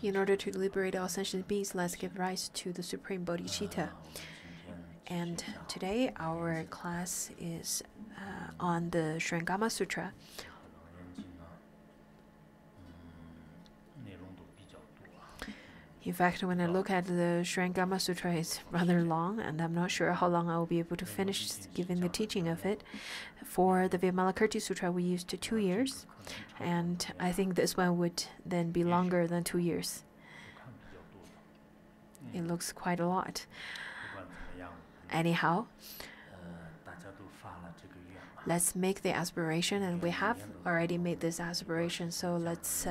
In order to liberate all sentient beings, let's give rise to the Supreme Bodhicitta. And today our class is on the Shrangama Sutra. In fact, when I look at the Shrangama Sutra, it's rather long, and I'm not sure how long I will be able to finish giving the teaching of it. For the Vimalakirti Sutra, we used 2 years, and I think this one would then be longer than 2 years. It looks quite a lot. Anyhow, let's make the aspiration, and we have already made this aspiration, so let's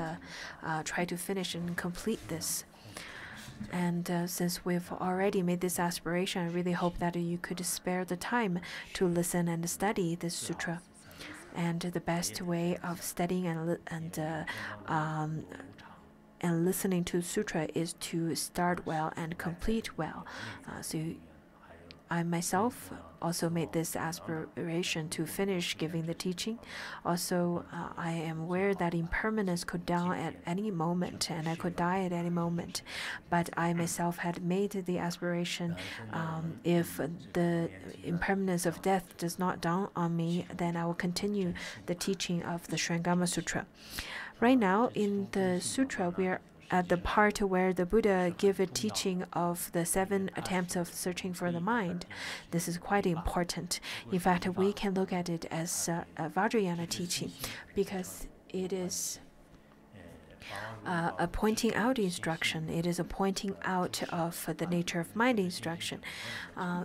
try to finish and complete this. And since we've already made this aspiration, I really hope that you could spare the time to listen and study this sutra. And the best way of studying and listening to sutra is to start well and complete well. So I myself also made this aspiration to finish giving the teaching. Also, I am aware that impermanence could dawn at any moment, and I could die at any moment. But I myself had made the aspiration, if the impermanence of death does not dawn on me, then I will continue the teaching of the Shrangama Sutra. Right now, in the sutra, we are at the part where the Buddha gave a teaching of the 7 attempts of searching for the mind. This is quite important. In fact, we can look at it as a Vajrayana teaching, because it is a pointing out instruction. It is a pointing out of the nature of mind instruction.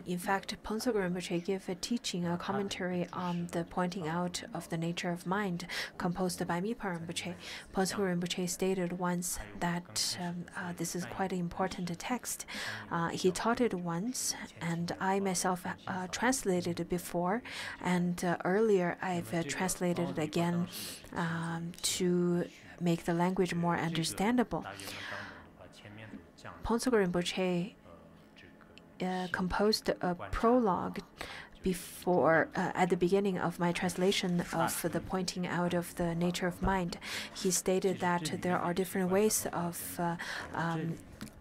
In fact, Ponsog Rinpoche gave a teaching, a commentary on the pointing out of the nature of mind, composed by Mipa Rinpoche. Ponsog Rinpoche stated once that this is quite an important text. He taught it once, and I myself translated it before, and earlier I've translated it again to make the language more understandable. Ponsog Rinpoche composed a prologue before, at the beginning of my translation of the pointing out of the nature of mind. He stated that there are different ways of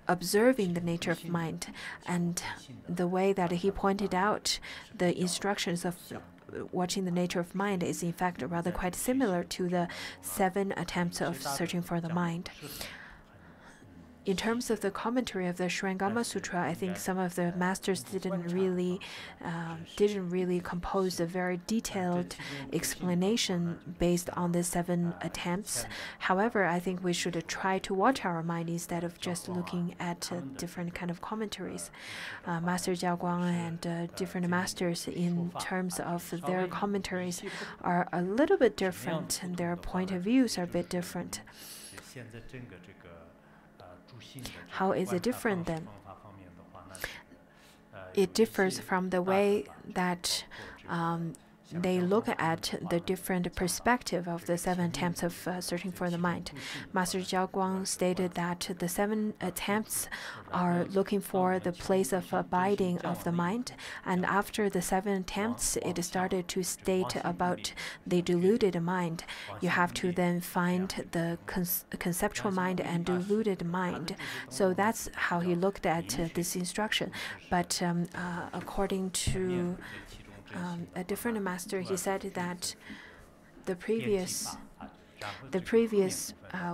observing the nature of mind, and the way that he pointed out the instructions of watching the nature of mind is in fact rather quite similar to the 7 attempts of searching for the mind. In terms of the commentary of the Shrangama Sutra, I think some of the masters didn't really compose a very detailed explanation based on the 7 attempts. However, I think we should try to watch our mind instead of just looking at different kind of commentaries. Master Jiao Guang and different masters, in terms of their commentaries, are a little bit different, and their point of views are a bit different. How is it different then? It differs from the way that they look at the different perspective of the 7 attempts of searching for the mind. Master Jiao Guang stated that the 7 attempts are looking for the place of abiding of the mind, and after the 7 attempts, it started to state about the deluded mind. You have to then find the conceptual mind and deluded mind. So that's how he looked at this instruction. But according to a different master, he said that the previous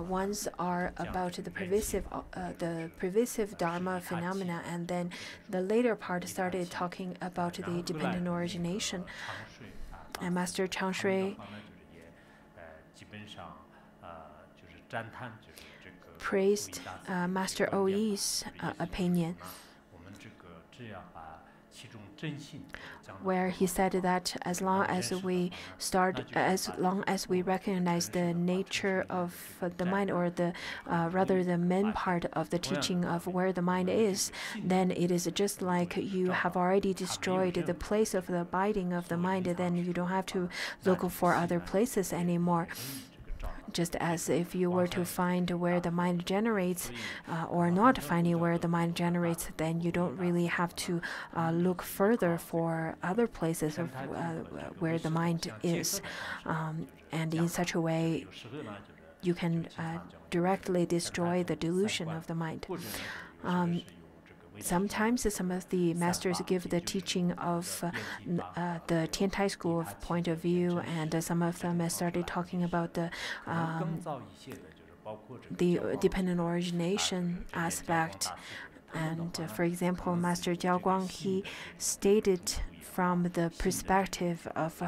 ones are about the pervasive dharma phenomena, and then the later part started talking about the dependent origination. And Master Chang Shui praised Master Oyi's opinion. where he said that as long as we recognize the nature of the mind, or rather the main part of the teaching of where the mind is, then it is just like you have already destroyed the place of the abiding of the mind. Then you don't have to look for other places anymore. Just as if you were to find where the mind generates, or not finding where the mind generates, then you don't really have to look further for other places of where the mind is. And in such a way, you can directly destroy the delusion of the mind. Sometimes some of the masters give the teaching of the Tiantai school of point of view, and some of them started talking about the dependent origination aspect. And for example, Master Jiao Guang, he stated from the perspective of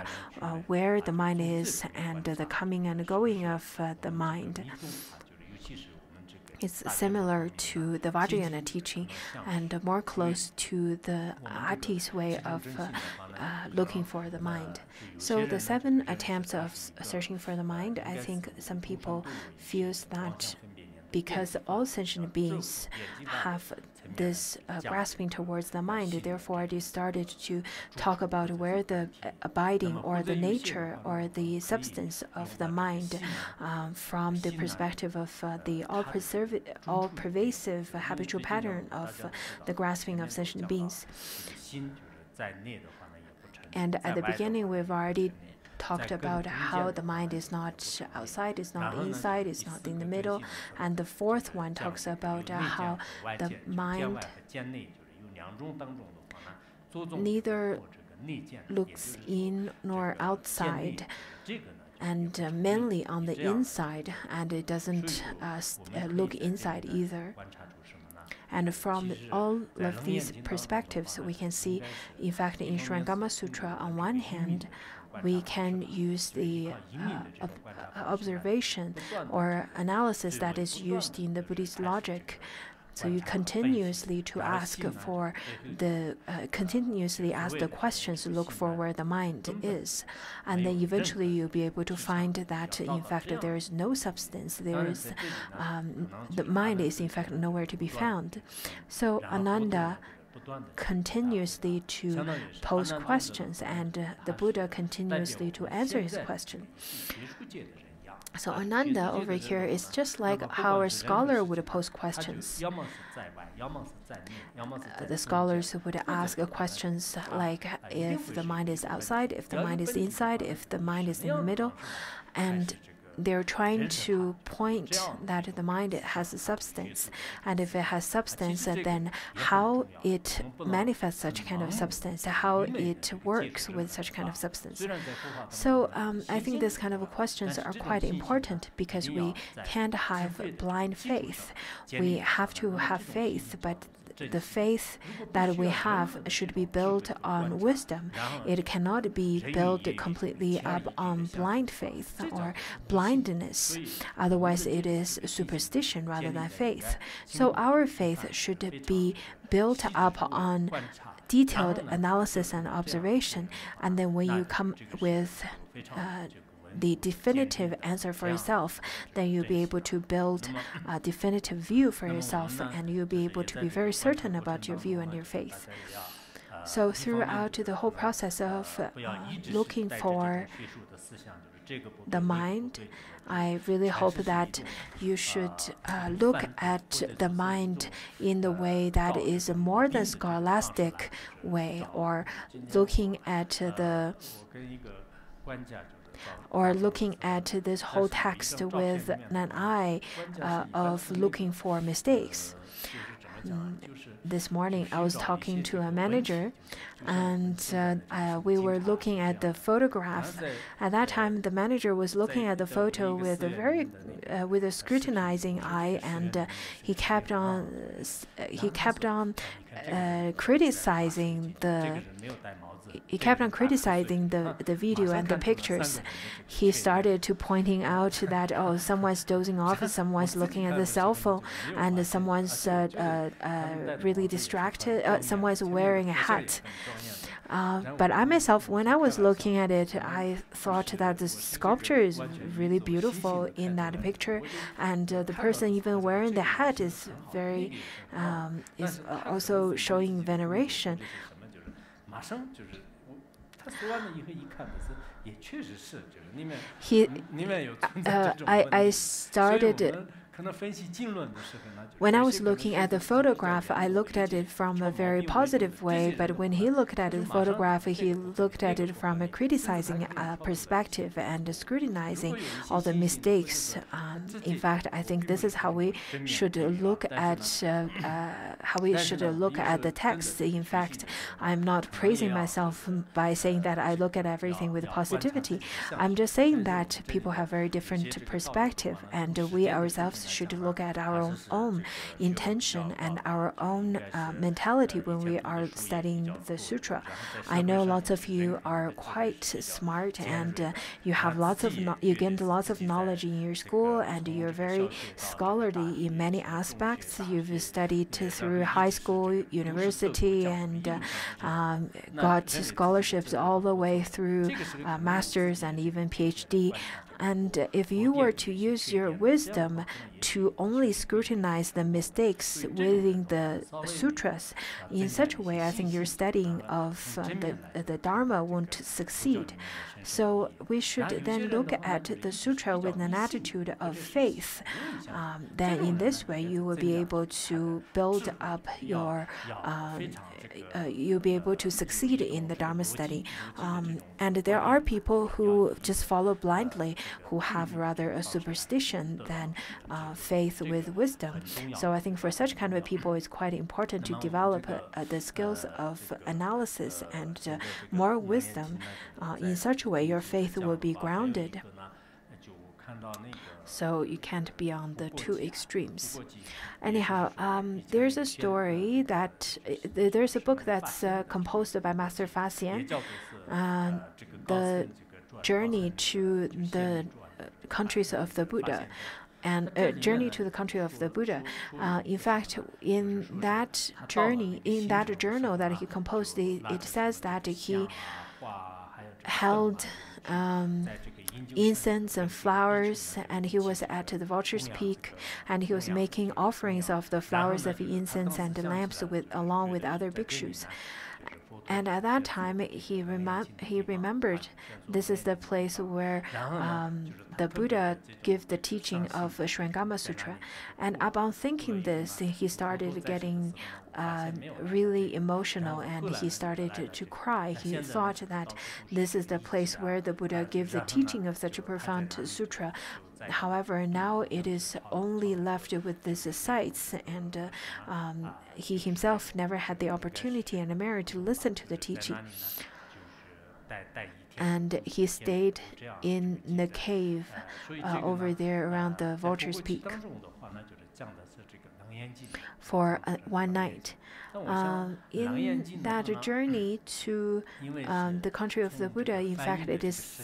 where the mind is and the coming and going of the mind. It's similar to the Vajrayana teaching and more close to the Ati's way of looking for the mind. So the 7 attempts of searching for the mind, I think some people feel that because all sentient beings have this grasping towards the mind, therefore they started to talk about where the abiding or the nature or the substance of the mind from the perspective of the all-pervasive habitual pattern of the grasping of sentient beings. And at the beginning, we've already talked about how the mind is not outside, it's not inside, it's not in the middle. And the 4th one talks about how the mind neither looks in nor outside, and mainly on the inside, and it doesn't look inside either. And from all of these perspectives, we can see, in fact, in Shrangama Sutra, on one hand, we can use the observation or analysis that is used in the Buddhist logic. So you continuously ask the questions to look for where the mind is, and then eventually you'll be able to find that in fact there is no substance. There is the mind is in fact nowhere to be found. So Ananda continuously to pose questions, and the Buddha continuously to answer his question. So Ananda over here is just like how a scholar would pose questions. The scholars would ask questions like if the mind is outside, if the mind is inside, if the mind is in the middle, and they're trying to point that the mind has a substance, and if it has substance, then how it manifests such kind of substance, how it works with such kind of substance. So I think this kind of questions are quite important, because we can't have blind faith. We have to have faith, but the faith that we have should be built on wisdom. It cannot be built completely up on blind faith or blindness. Otherwise, it is superstition rather than faith. So our faith should be built up on detailed analysis and observation. And then when you come with the definitive answer for yourself, then you'll be able to build a definitive view for yourself, and you'll be able to be very certain about your view and your faith. So throughout the whole process of looking for the mind, I really hope that you should look at the mind in the way that is more than scholastic way, or looking at this whole text with an eye of looking for mistakes. This morning, I was talking to a manager, and we were looking at the photograph. At that time, the manager was looking at the photo with a scrutinizing eye, and he kept on criticizing the video and the pictures. He started to pointing out that, oh, someone's dozing off, someone's looking at the cell phone, and someone's really distracted, someone's wearing a hat. But I myself, when I was looking at it, I thought that the sculpture is really beautiful in that picture, and the person even wearing the hat is also showing veneration. I started. When I was looking at the photograph, I looked at it from a very positive way, but when he looked at the photograph, he looked at it from a criticizing perspective and scrutinizing all the mistakes. In fact, I think this is how we should look at the text. In fact, I'm not praising myself by saying that I look at everything with positivity. I'm just saying that people have very different perspective, and we ourselves should look at our own intention and our own mentality when we are studying the sutra. I know lots of you are quite smart, and you have you gained lots of knowledge in your school, and you're very scholarly in many aspects. You've studied through high school, university, and got scholarships all the way through master's and even PhD. And if you were to use your wisdom to only scrutinize the mistakes within the sutras, in such a way, I think your studying of the Dharma won't succeed. So we should then look at the sutra with an attitude of faith. Then in this way, you will be able to build up your you'll be able to succeed in the Dharma study. And there are people who just follow blindly, who have rather a superstition than faith with wisdom. So I think for such kind of people, it's quite important to develop the skills of analysis and more wisdom. In such a way, your faith will be grounded. So you can't be on the two extremes. Anyhow, there's a story that there's a book that's composed by Master Fa Xian, the journey to the countries of the Buddha. And journey to the country of the Buddha. In fact, in that journey, in that journal that he composed, it says that he held incense and flowers, and he was at the Vulture's Peak, and he was making offerings of the flowers of incense and the lamps along with other bhikshus. And at that time, he remembered this is the place where the Buddha gave the teaching of Shrangama Sutra. And upon thinking this, he started getting really emotional, and he started to cry. He thought that this is the place where the Buddha gave the teaching of such a profound sutra. However, now it is only left with these sites, and he himself never had the opportunity and the merit to listen to the teaching. And he stayed in the cave over there around the Vulture's Peak for one night. In that journey to the country of the Buddha, in fact, it is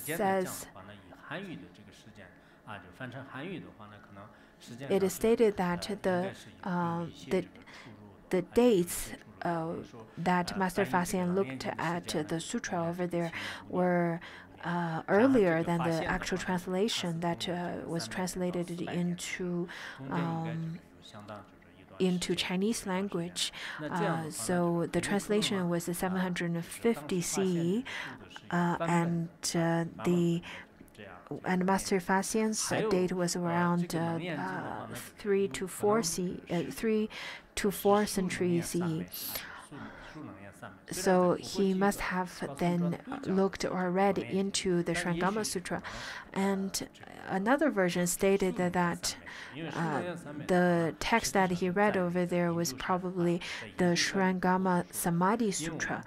stated that the dates that Master Fa Xian looked at the sutra over there were earlier than the actual translation that was translated into Chinese language. So the translation was 750 CE, and Master Fa Xian's date was around 3 to 4 century CE. So he must have then looked or read into the Shrangama Sutra. And another version stated that the text that he read over there was probably the Shrangama Samadhi Sutra.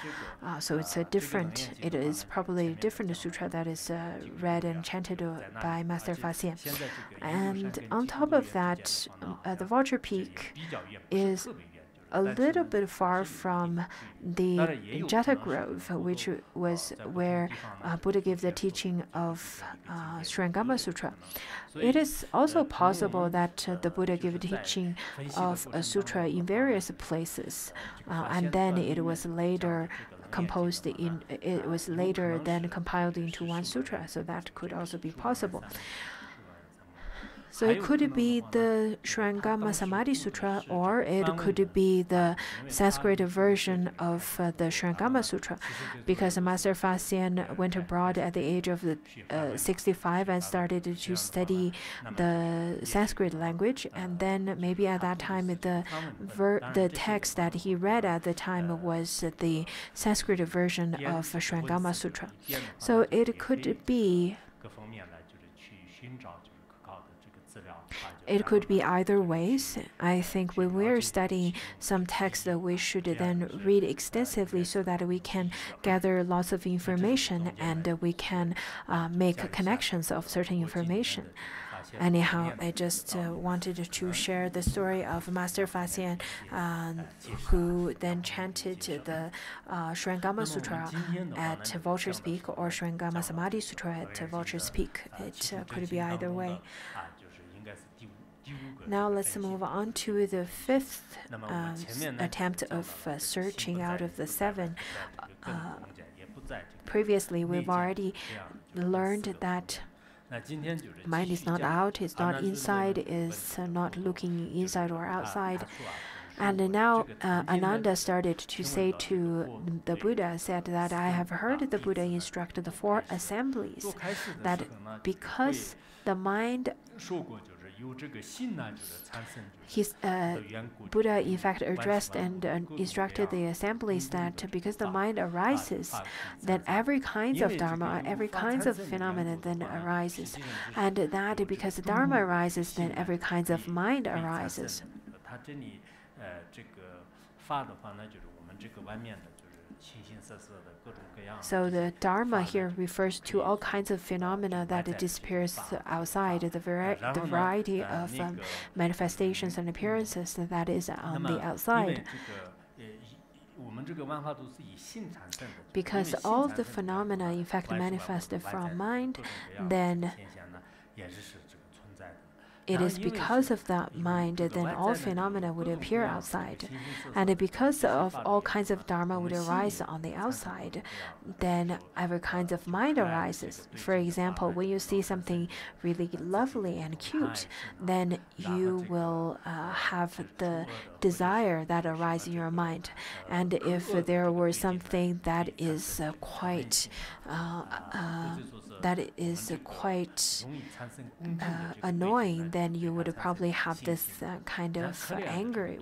So it is probably a different sutra that is read and chanted by Master Fa Xian. And on top of that, the Vulture Peak is a little bit far from the Jata Grove, which was where Buddha gave the teaching of Shrangama Sutra. It is also possible that the Buddha gave teaching of a sutra in various places, and then it was later then compiled into one sutra. So that could also be possible. So it could be the Shrangama Samadhi Sutra, or it could be the Sanskrit version of the Shrangama Sutra, because Master Fa Hsien went abroad at the age of 65 and started to study the Sanskrit language, and then maybe at that time the text that he read at the time was the Sanskrit version of Shrangama Sutra. So it could be either ways. I think when we're studying some text, we should then read extensively so that we can gather lots of information and we can make connections of certain information. Anyhow, I just wanted to share the story of Master Fa Hsien, who then chanted the Shrangama Sutra at Vulture's Peak or Shrangama Samadhi Sutra at Vulture's Peak. It could be either way. Now let's move on to the fifth attempt of searching out of the seven. Previously, we've already learned that mind is not out, it's not inside, is not looking inside or outside. And now Ananda started to say to the Buddha, said that I have heard the Buddha instruct the four assemblies that because the mind Buddha in fact addressed and instructed the assemblies that because the mind arises, then every kind of dharma, every kind of phenomena then arises, and that because dharma arises, then every kind of mind arises. So the dharma here refers to all kinds of phenomena that disappears outside, the variety of manifestations and appearances that is on the outside. Because all of the phenomena in fact manifest from mind, then it is because of that mind then all phenomena would appear outside. And because of all kinds of dharma would arise on the outside, then every kind of mind arises. For example, when you see something really lovely and cute, then you will have the desire that arises in your mind. And if there were something that is quite annoying, then you would probably have this kind of anger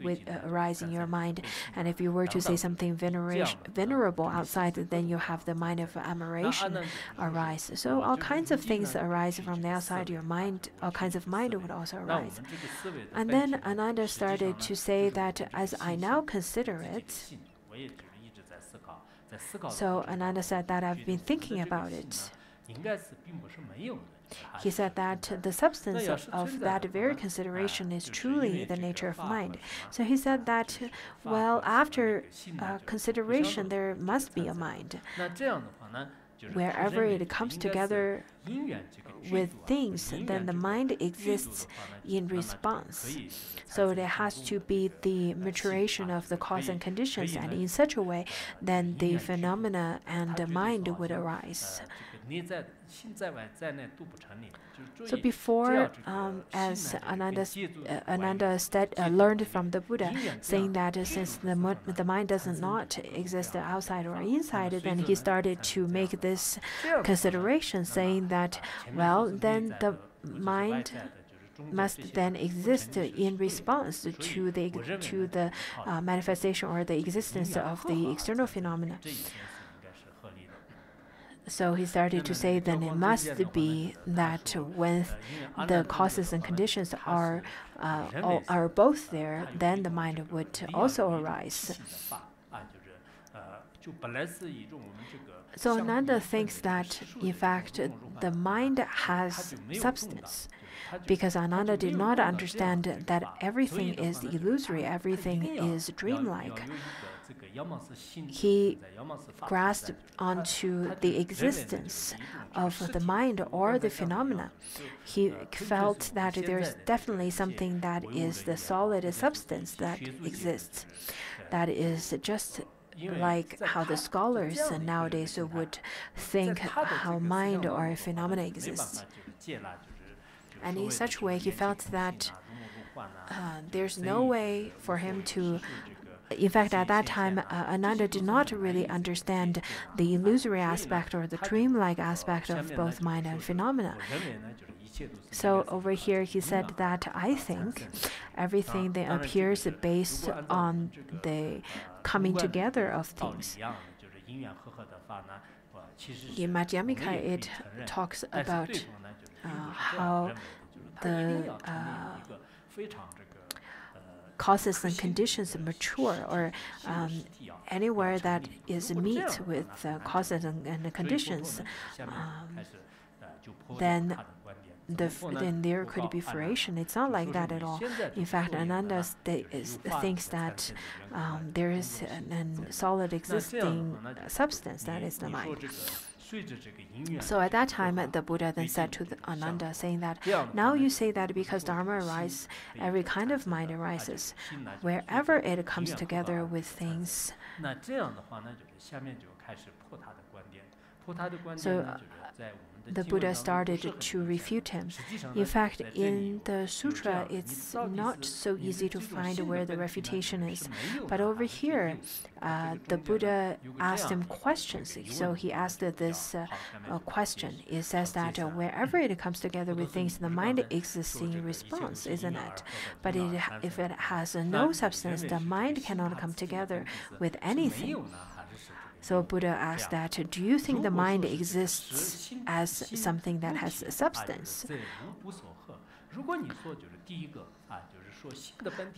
arise in your mind. And if you were to say something venerable outside, then you have the mind of admiration arise. So all kinds of things arise from the outside your mind. All kinds of mind would also arise. And then Ananda started to say that as I now consider it, so Ananda said that I've been thinking about it. He said that the substance of that very consideration is truly the nature of mind. So he said that, well, after consideration, there must be a mind. Wherever it comes together with things, then the mind exists in response. So there has to be the maturation of the cause and conditions, and in such a way, then the phenomena and the mind would arise. So before, as Ananda learned from the Buddha, saying that since the mind does not exist outside or inside, then he started to make this consideration, saying that, well, then the mind must then exist in response to the manifestation or the existence of the external phenomena. So he started to say then it must be that when the causes and conditions are both there, then the mind would also arise. So Ananda thinks that, in fact, the mind has substance, because Ananda did not understand that everything is illusory, everything is dreamlike. He grasped onto the existence of the mind or the phenomena. He felt that there's definitely something that is the solid substance that exists, that is just like how the scholars nowadays would think how mind or a phenomena exists. And in such a way, he felt that there's no way for him to. In fact, at that time, Ananda did not really understand the illusory aspect or the dreamlike aspect of both mind and phenomena. So over here, he said that I think everything that appears based on the coming together of things. In Madhyamika, it talks about how the causes and conditions mature, or anywhere that is meet with causes and conditions, then there could be fruition. It's not like that at all. In fact, Ananda thinks that there is a solid existing substance, that is the mind. So at that time, the Buddha then said to Ananda, saying that, now you say that because Dharma arises, every kind of mind arises. Wherever it comes together with things. So the Buddha started to refute him. In fact, in the sutra, it's not so easy to find where the refutation is. But over here, the Buddha asked him questions. So he asked this question. It says that wherever it comes together with things, the mind exists in response, isn't it? But if it has no substance, the mind cannot come together with anything. So Buddha asked that, do you think the mind exists as something that has substance?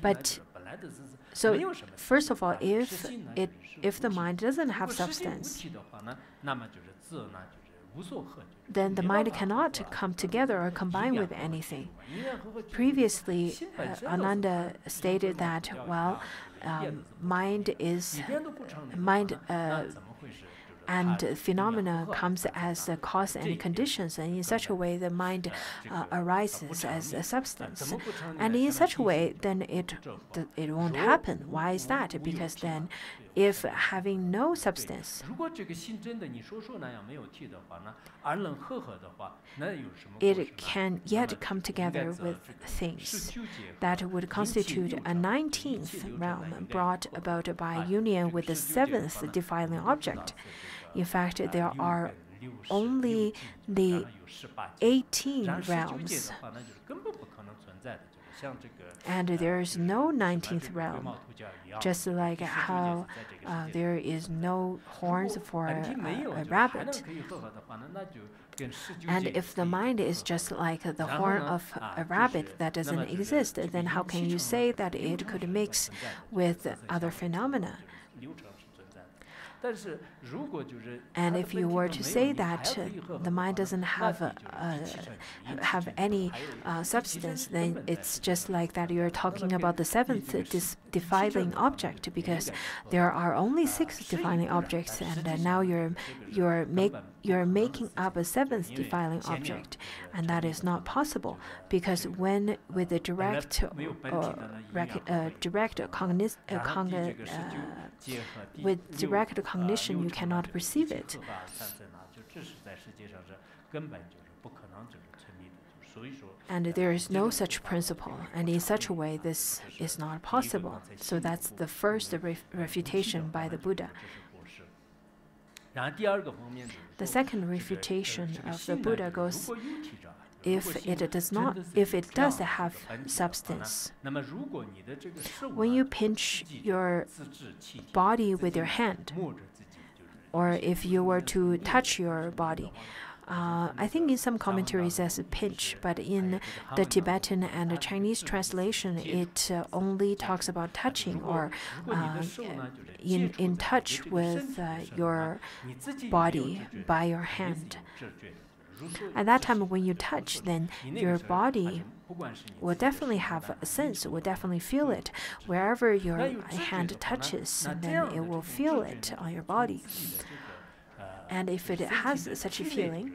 But so first of all, if the mind doesn't have substance, then the mind cannot come together or combine with anything. Previously, Ananda stated that, well, mind and phenomena comes as a cause and conditions, and in such a way the mind arises as a substance. And in such a way, then it won't happen. Why is that? Because then, if having no substance, it can yet come together with things that would constitute a 19th realm brought about by union with the 7th defiling object. In fact, there are only the 18 realms, and there is no 19th realm, just like how there is no horns for a rabbit. And if the mind is just like the horn of a rabbit that doesn't exist, then how can you say that it could mix with other phenomena? And if you were to say that the mind doesn't have any substance, then it's just like that you're talking about the 7th defiling object, because there are only 6 defiling objects, and now you're making up a 7th defiling object, and that is not possible, because when with the direct cognition, you cannot perceive it. And there is no such principle, and in such a way this is not possible. So that's the first refutation by the Buddha. The second refutation of the Buddha goes, if it does have substance, when you pinch your body with your hand, or if you were to touch your body, I think in some commentaries as a pinch, but in the Tibetan and the Chinese translation, it only talks about touching or in touch with your body by your hand. At that time, when you touch, then your body will definitely have a sense, will definitely feel it. Wherever your hand touches, then it will feel it on your body. And if it has such a feeling,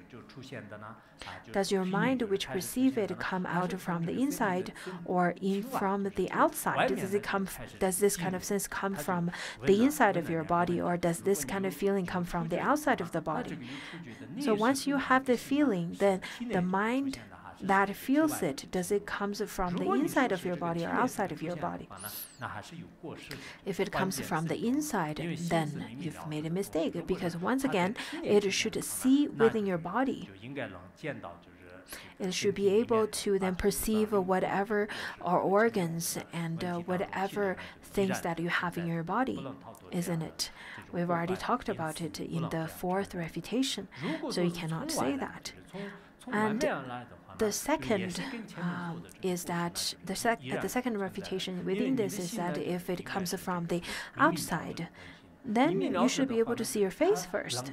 does your mind which perceive it come out from the inside or from the outside? Does this kind of sense come from the inside of your body, or does this kind of feeling come from the outside of the body? So once you have the feeling, then the mind that feels it, does it come from the inside of your body or outside of your body? If it comes from the inside, then you've made a mistake, because once again, it should see within your body. It should be able to then perceive whatever are organs and whatever things that you have in your body, isn't it? We've already talked about it in the fourth refutation, so you cannot say that. And the second is that the second refutation within this is that if it comes from the outside, then you should be able to see your face first.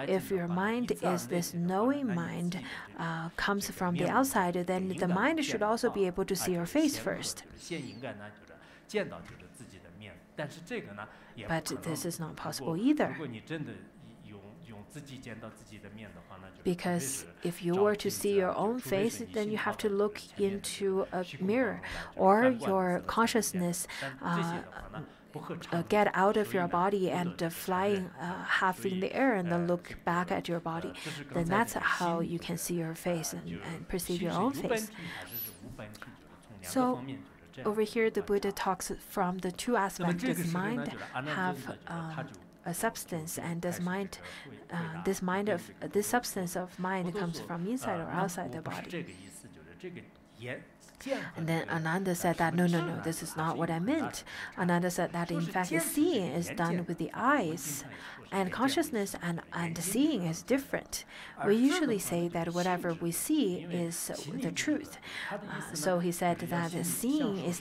If your mind is this knowing mind comes from the outside, then the mind should also be able to see your face first. But this is not possible either. Because if you were to see your own face, then you have to look into a mirror, or your consciousness get out of your body and flying half in the air and then look back at your body. Then that's how you can see your face and perceive your own face. So over here, the Buddha talks from the two aspects. Does mind have a substance, and does mind this substance of mind comes from inside or outside the body? And then Ananda said that no, this is not what I meant. Ananda said that in fact seeing is done with the eyes, and consciousness and seeing is different. We usually say that whatever we see is the truth. So he said that seeing is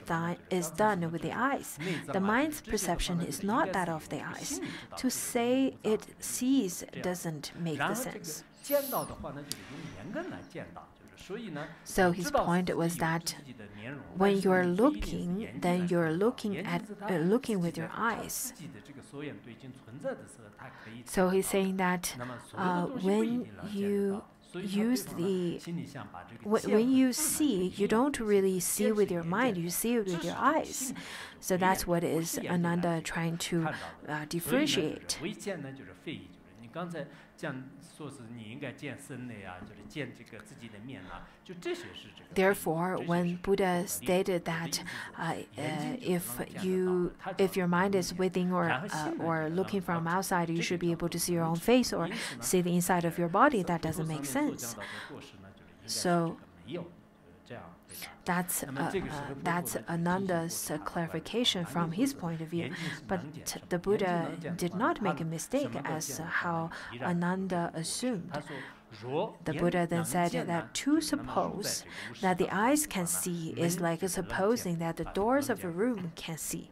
done with the eyes. The mind's perception is not that of the eyes. To say it sees doesn't make the sense. So his point was that when you're looking, then you're looking with your eyes. So he's saying that when you see, you don't really see with your mind, you see it with your eyes. So that's what is Ananda trying to differentiate. Therefore, when Buddha stated that if your mind is within or looking from outside, you should be able to see your own face or see the inside of your body, that doesn't make sense. So that's Ananda's clarification from his point of view. But the Buddha did not make a mistake as how Ananda assumed. The Buddha then said that to suppose that the eyes can see is like supposing that the doors of a room can see.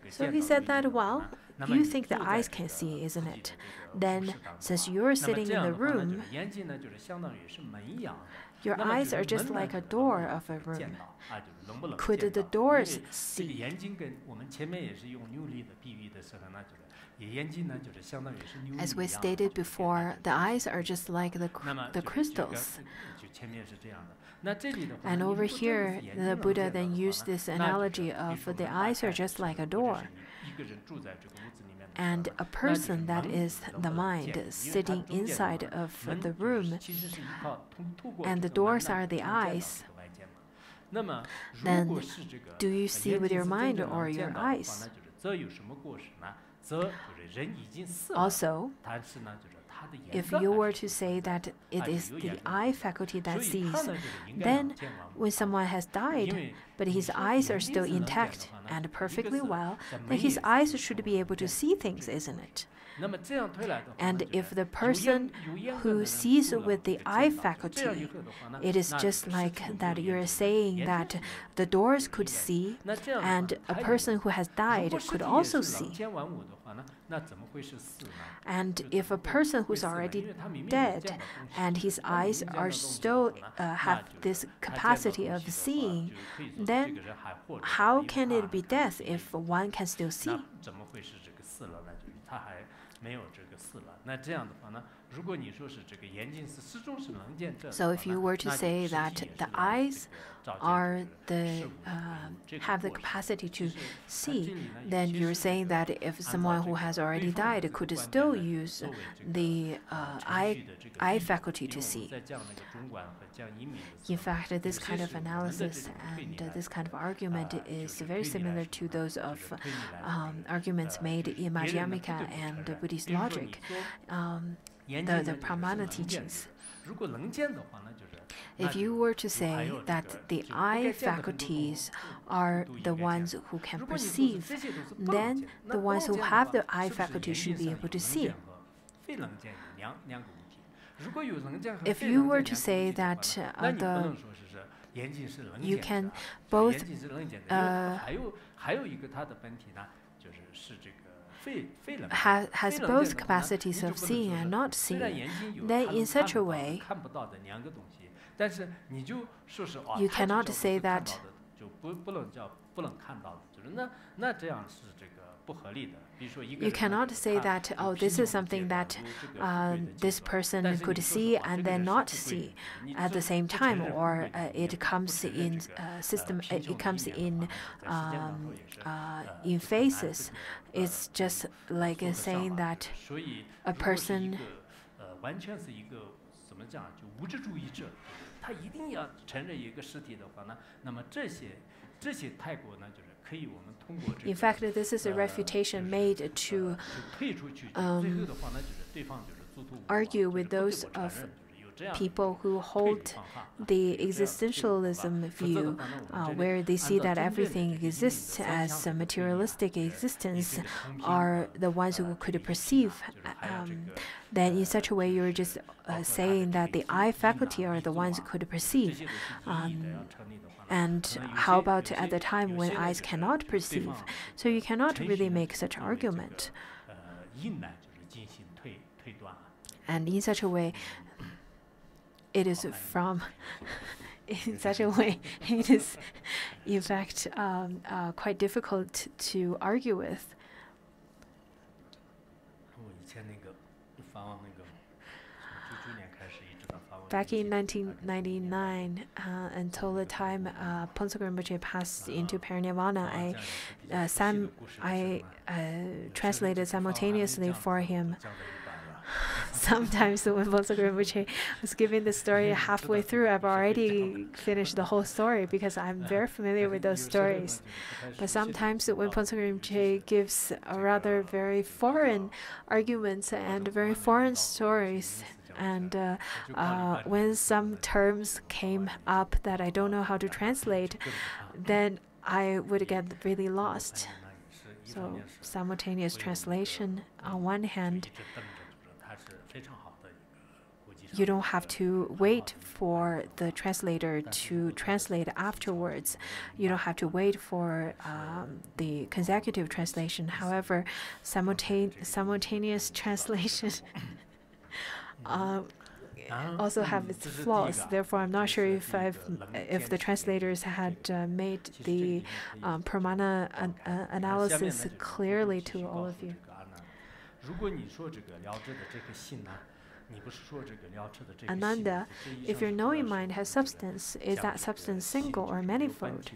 So he said that, well, you think the eyes can see, isn't it? Then, since you're sitting in the room, your eyes are just like a door of a room. Could the doors see? As we stated before, the eyes are just like the crystals. And over here, the Buddha then used this analogy of the eyes are just like a door. And a person, that is the mind, sitting inside of the room, and the doors are the eyes. Then, do you see with your mind or your eyes? Also, if you were to say that it is the eye faculty that sees, then when someone has died, but his eyes are still intact, and perfectly well, then his eyes should be able to see things, isn't it? And if the person who sees with the eye faculty, it is just like that you're saying that the doors could see, and a person who has died could also see. And if a person who's already dead and his eyes are still have this capacity of seeing, then how can it be death if one can still see? So if you were to say that the eyes are have the capacity to see, then you're saying that if someone who has already died could still use the eye faculty to see. In fact, this kind of analysis and this kind of argument is very similar to those of arguments made in Madhyamika and Buddhist logic, the Pramana teachings. If you were to say that the eye faculties are the ones who can perceive, then the ones who have the eye faculty should be able to see. If you were to say that you can both has both capacities of seeing and not seeing, then in such a way, you cannot say that you cannot say that, oh, this is something that this person could see and then not see at the same time, or it comes in in phases. It's just like saying that a person in fact, this is a refutation made to argue with those of people who hold the existentialism view, where they see that everything exists as a materialistic existence, are the ones who could perceive. Then in such a way, you're just saying that the eye faculty are the ones who could perceive. And how about at the time when eyes cannot perceive? So you cannot really make such argument. And in such a way, it is from. In such a way, it is, in fact, quite difficult to argue with. Back in 1999, until the time Phuntsok Rinpoche passed into parinirvana, I translated simultaneously for him. Sometimes when Phuntsok Rinpoche was giving the story halfway through, I've already finished the whole story because I'm very familiar with those stories. But sometimes when Phuntsok Rinpoche gives a rather very foreign arguments and very foreign stories, and when some terms came up that I don't know how to translate, then I would get really lost. So simultaneous translation, on one hand, you don't have to wait for the translator to translate afterwards. You don't have to wait for the consecutive translation. However, simultaneous translation also have its flaws. Therefore, I'm not sure if the translators had made the Pramana analysis clearly to all of you. Ananda, if your knowing mind has substance, is that substance single or manifold?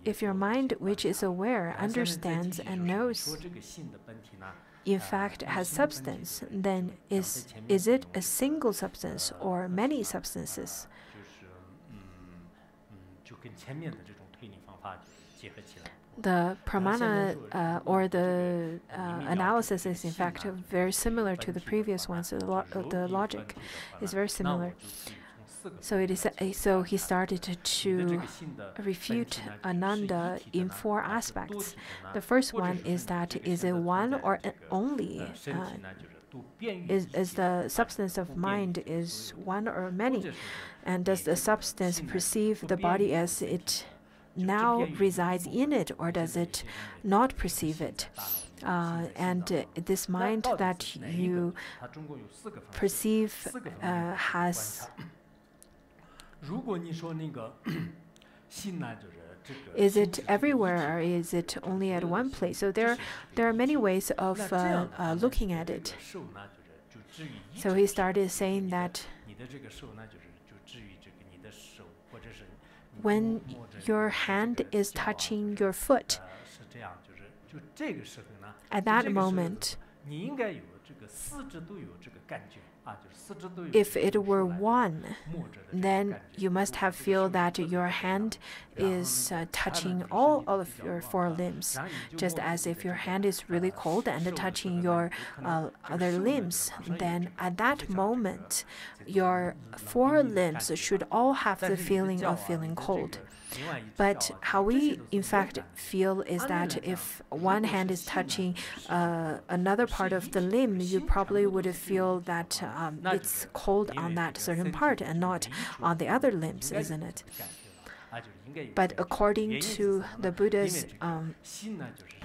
If your mind, which is aware, understands and knows, in fact has substance, then is it a single substance or many substances? The pramana or the analysis is in fact very similar to the previous one, so the logic is very similar. So he started to refute Ananda in 4 aspects. The first one is that is it one or only? Is the substance of mind is one or many? And does the substance perceive the body as it now resides in it, or does it not perceive it? And this mind that you perceive has. Is it everywhere, or is it only at one place? So there are many ways of looking at it. So he started saying that when your hand is touching your foot, at that moment, if it were one, then you must have feel that your hand is touching all of your 4 limbs, just as if your hand is really cold and touching your other limbs. Then at that moment, your 4 limbs should all have the feeling of feeling cold. But how we in fact feel is that if one hand is touching another part of the limb, you probably would feel that it's cold on that certain part and not on the other limbs, isn't it? But according to the Buddha's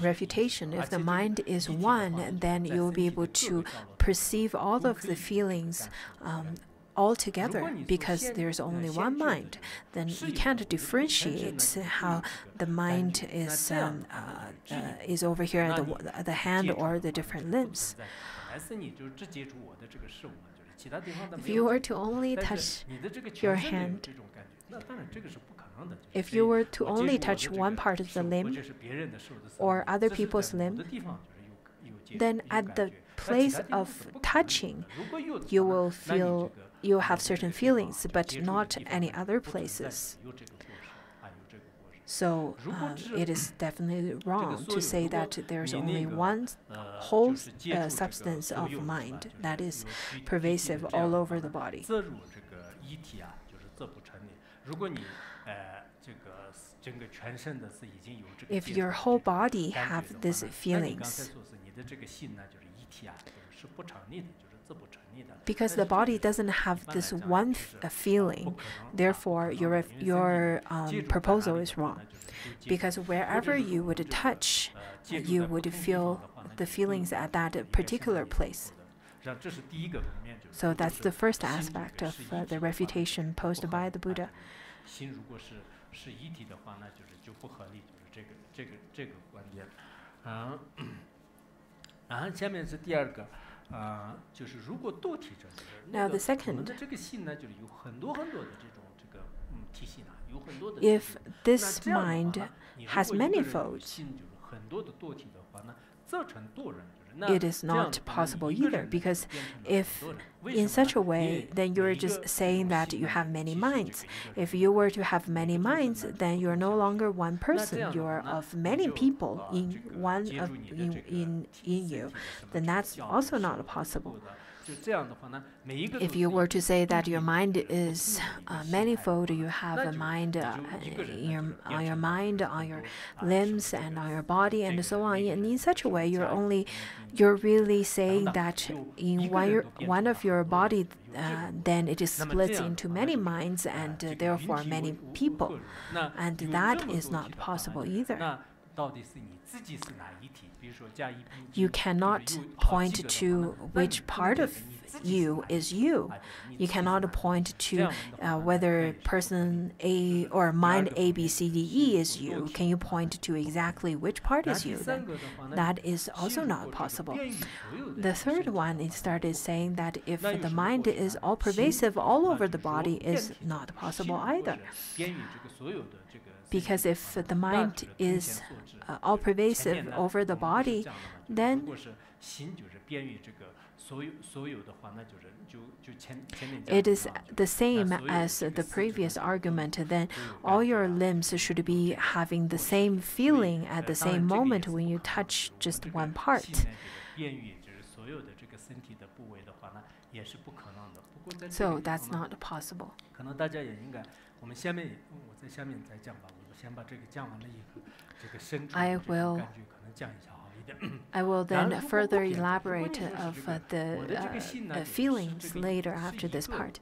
refutation, if the mind is one, then you'll be able to perceive all of the feelings all together, because there's only one mind. Then you can't differentiate how the mind is over here at the hand or the different limbs. If you were to only touch your hand, if you were to only touch one part of the limb or other people's limb, then at the place of touching, you will feel you have certain feelings, but not any other places. So it is definitely wrong to say that there's only one whole substance of mind that is pervasive all over the body. If your whole body have these feelings, because the body doesn't have this one feeling, therefore your proposal is wrong. Because wherever you would touch, you would feel the feelings at that particular place. So that's the first aspect of the refutation posed by the Buddha. Now the second, if this mind has many folds, it is not possible either, because if in such a way, then you're just saying that you have many minds. If you were to have many minds, then you're no longer one person, you're of many people in you. Then that's also not possible. If you were to say that your mind is manifold, you have a mind on your mind, on your limbs, and on your body, and so on. And in such a way, you're really saying that in one of your body, then it is split into many minds and therefore many people, and that is not possible either. You cannot point to which part of you is you. You cannot point to whether person A or mind A, B, C, D, E is you. Can you point to exactly which part is you then? That is also not possible. The third one, it started saying that if the mind is all pervasive all over the body, is not possible either. Because if the mind is all pervasive over the body, then it is the same as the previous argument. Then all your limbs should be having the same feeling at the same moment when you touch just one part. So that's not possible. I will then further elaborate of the feelings later after this part.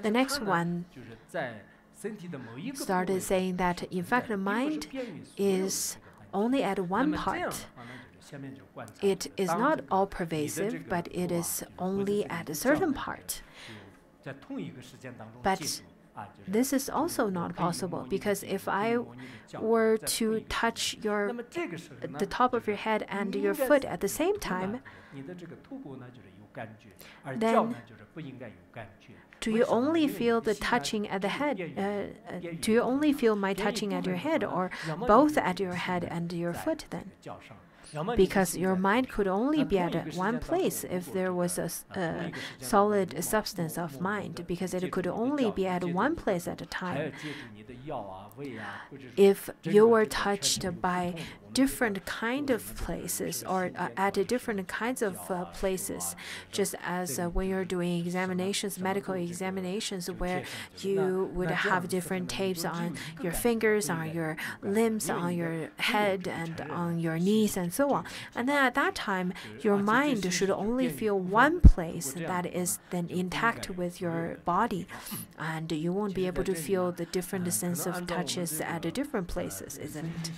The next one started saying that, in fact, the mind is only at one part. It is not all pervasive, but it is only at a certain part. But this is also not possible, because if I were to touch the top of your head and your foot at the same time, then do you only feel the touching at the head? Do you only feel my touching at your head, or both at your head and your foot then? Because your mind could only be at one place if there was a solid substance of mind, because it could only be at one place at a time. If you were touched by different kind of places, or at different kinds of places, just as when you're doing examinations, medical examinations, where you would have different tapes on your fingers, on your limbs, on your head, and on your knees, and so on. And then at that time, your mind should only feel one place that is then intact with your body, and you won't be able to feel the different sense of touches at the different places, isn't it?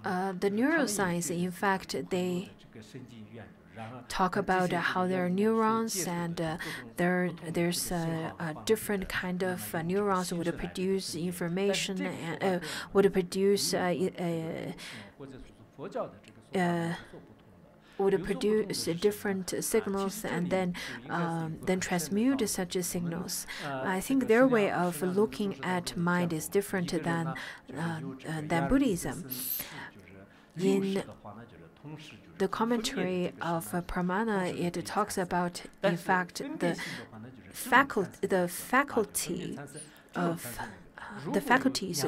The neuroscience, in fact, they talk about how there are neurons, and there's a different kind of neurons would produce information and would produce different signals, and then transmute such signals. I think their way of looking at mind is different than Buddhism. In the commentary of Pramana, it talks about, in fact, the faculties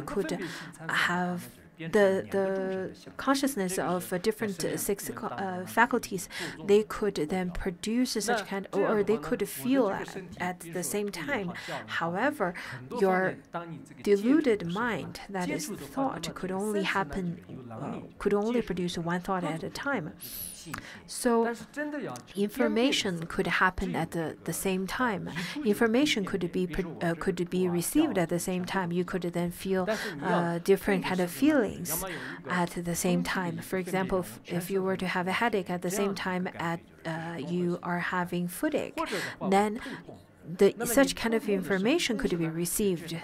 could have the consciousness of different six faculties. They could then produce such kind, or they could feel at the same time. However, your deluded mind, that is thought, could only produce one thought at a time. So information could happen at the same time. Information could be received at the same time. You could then feel different kind of feelings at the same time. For example, if you were to have a headache at the same time you are having foot-ache, then such kind of information could be received.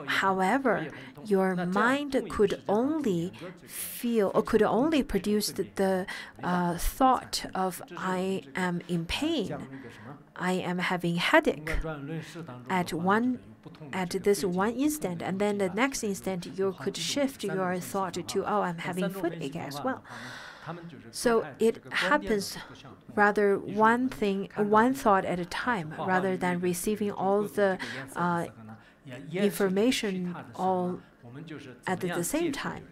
However, your mind could only feel, or could only produce the thought of I am in pain, I am having headache at this one instant, and then the next instant you could shift your thought to, oh, I'm having foot-ache as well. So it happens rather one thought at a time, rather than receiving all the information all at the same time.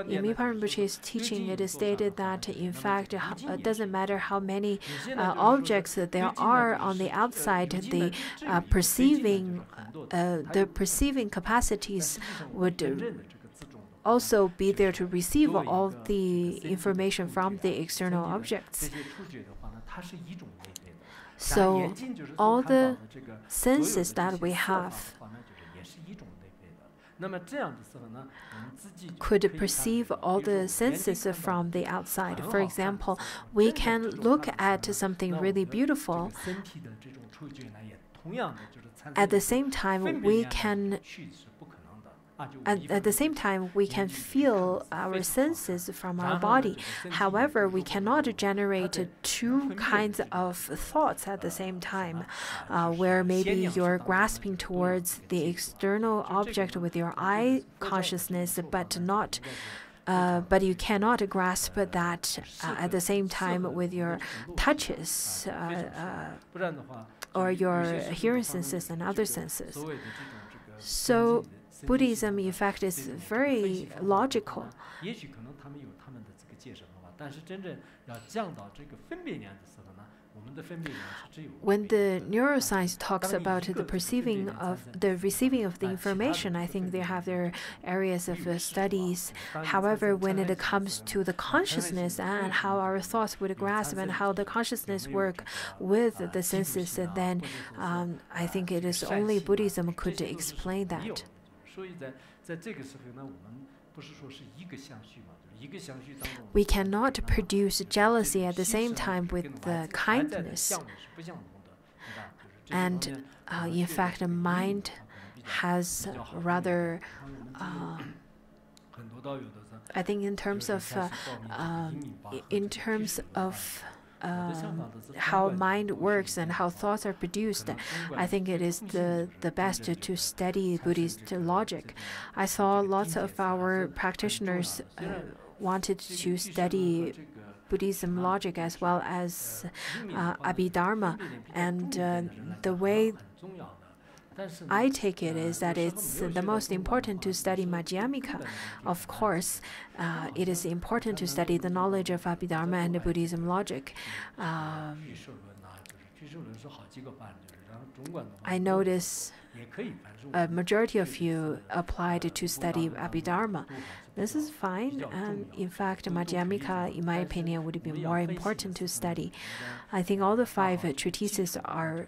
In Mipa Rinpoche's teaching, it is stated that, in fact, it doesn't matter how many objects there are on the outside, the perceiving capacities would also be there to receive all the information from the external objects. So all the senses that we have could perceive all the senses from the outside. For example, we can look at something really beautiful. At the same time, we can feel our senses from our body. However, we cannot generate two kinds of thoughts at the same time, where maybe you're grasping towards the external object with your eye consciousness, but you cannot grasp that at the same time with your touches or your hearing senses and other senses. So Buddhism, in fact, is very logical. When the neuroscience talks about the receiving of the information, I think they have their areas of studies. However, when it comes to the consciousness and how our thoughts would grasp and how the consciousness work with the senses, then I think it is only Buddhism could explain that. We cannot produce jealousy at the same time with the kindness. And in fact, the mind has rather, I think in terms of how mind works and how thoughts are produced, I think it is the best to study Buddhist logic. I saw lots of our practitioners wanted to study Buddhism logic as well as Abhidharma, and the way I take it is that it's the most important to study Madhyamika. Of course, it is important to study the knowledge of Abhidharma and the Buddhism logic. I notice a majority of you applied to study Abhidharma. This is fine, and in fact, Madhyamika, in my opinion, would be more important to study. I think all the 5 treatises are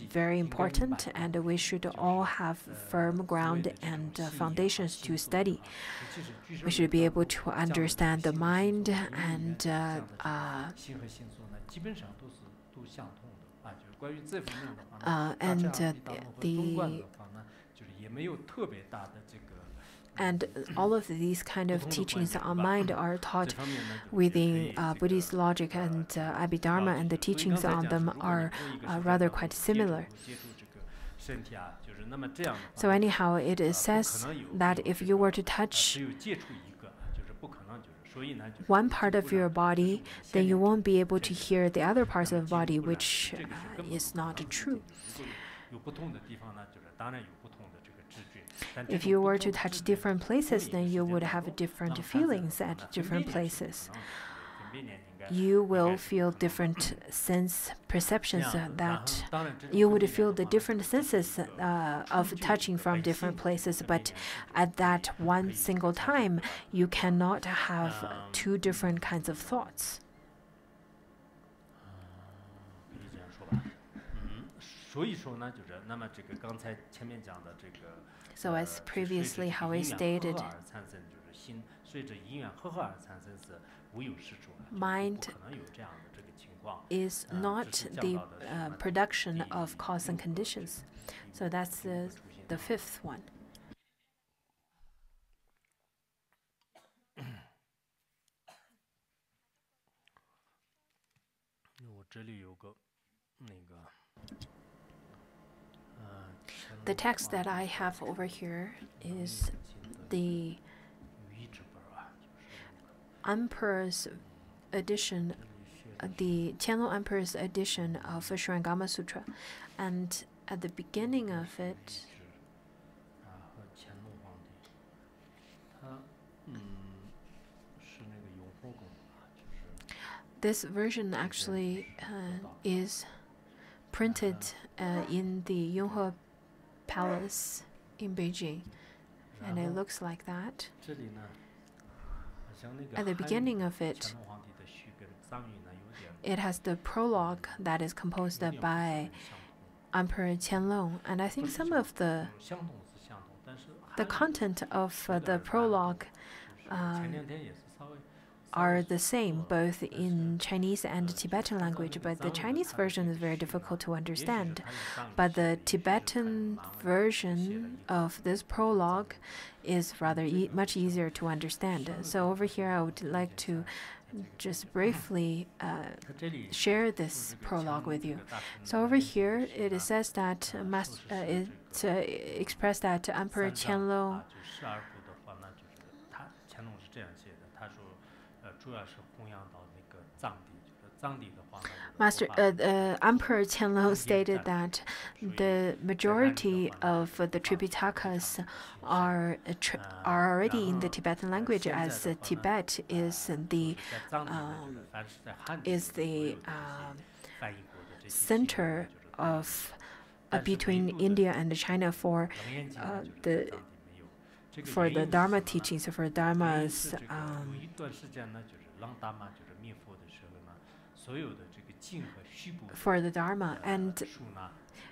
very important, and we should all have firm ground and foundations to study. We should be able to understand the mind and and all of these kind of teachings on mind are taught within Buddhist logic and Abhidharma, and the teachings on them are rather quite similar. So anyhow, it says that if you were to touch one part of your body, then you won't be able to hear the other parts of the body, which is not true. If you were to touch different places, then you would have different feelings at different places. You will feel different sense perceptions that you would feel the different senses of touching from different places, but at that one single time, you cannot have 2 different kinds of thoughts. So as previously how I stated, mind is not the production of cause and conditions. So that's the 5th one. The text that I have over here is the Emperor's edition, the Qianlong Emperor's edition of Shurangama Sutra, and at the beginning of it, this version actually is printed in the Yonghe Palace in Beijing, and it looks like that. At the beginning of it, it has the prologue that is composed by Emperor Qianlong, and I think some of the content of the prologue are the same, both in Chinese and Tibetan language, but the Chinese version is very difficult to understand. But the Tibetan version of this prologue is rather much easier to understand. So over here, I would like to just briefly share this prologue with you. So over here, it says that it expressed that Emperor Qianlong Emperor Qianlong stated that the majority of the Tripitakas are already in the Tibetan language, as Tibet is the center of between India and China for the Dharma teachings, for Dharma's for the Dharma. And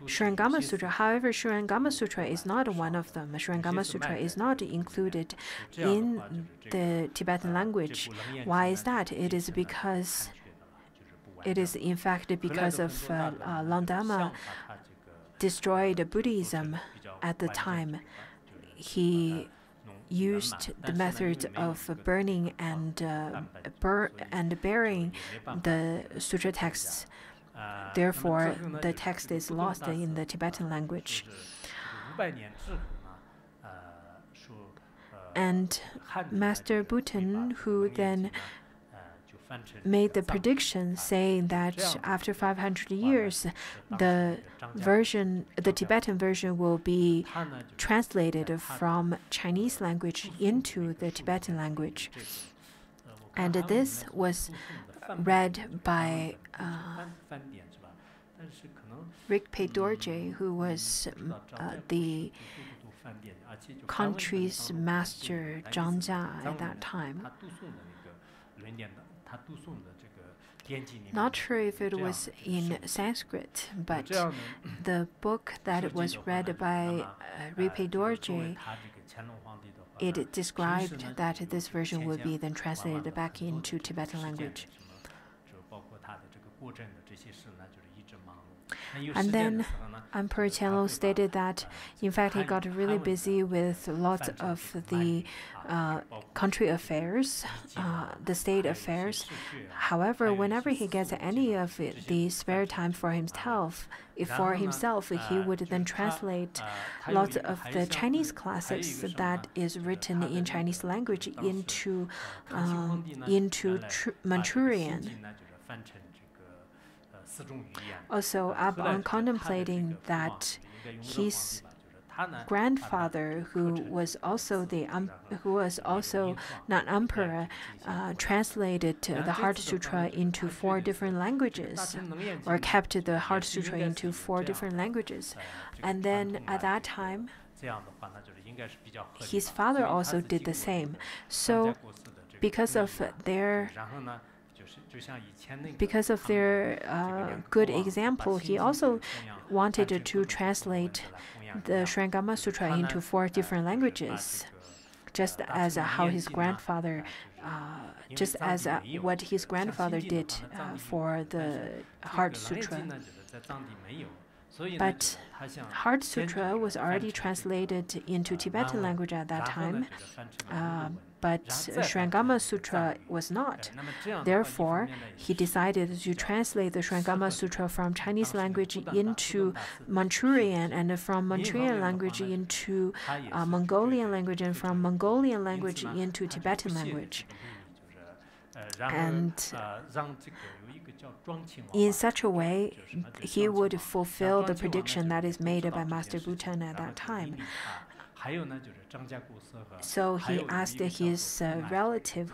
Shurangama Sutra, however, Shurangama Sutra is not one of them. Shurangama Sutra is not included in the Tibetan language. Why is that? It is in fact because of Langdama destroyed Buddhism at the time. He used the method of burning and burying the sutra texts. Therefore, the text is lost in the Tibetan language. And Master Bhutan, who then made the prediction saying that after 500 years, the Tibetan version will be translated from Chinese language into the Tibetan language. And this was read by Rigpe Dorje, who was the country's master Zhangjia at that time. Not sure if it was in Sanskrit, but the book that was read by Rigpe Dorje, it described that this version will be then translated back into Tibetan language. And then Emperor Qianlong stated that, in fact, he got really busy with lots of the country affairs, the state affairs. However, whenever he gets any of the spare time for himself, he would then translate lots of the Chinese classics that is written in Chinese language into Manchurian. Also, upon contemplating that his grandfather, who was also not emperor, translated the Heart Sutra into 4 different languages, or kept the Heart Sutra into 4 different languages, and then at that time, his father also did the same. So, because of their good example, he also wanted to translate the Shurangama Sutra into 4 different languages, just as what his grandfather did for the Heart Sutra. But Heart Sutra was already translated into Tibetan language at that time, but Shurangama Sutra was not. Therefore, he decided to translate the Shurangama Sutra from Chinese language into Manchurian, and from Manchurian language into Mongolian language, and from Mongolian language into Tibetan language. And in such a way, he would fulfill the prediction that is made by Master Bhutan at that time. So he asked his relative,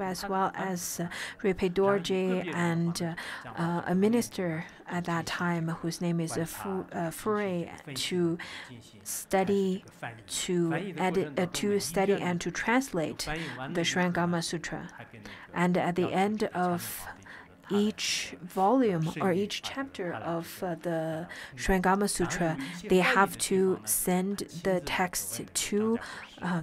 as well as Rigpe Dorje and a minister at that time, whose name is Furei, to study and to translate the Shurangama Sutra. And at the end of each volume or each chapter of the Shurangama Sutra, they have to send the text to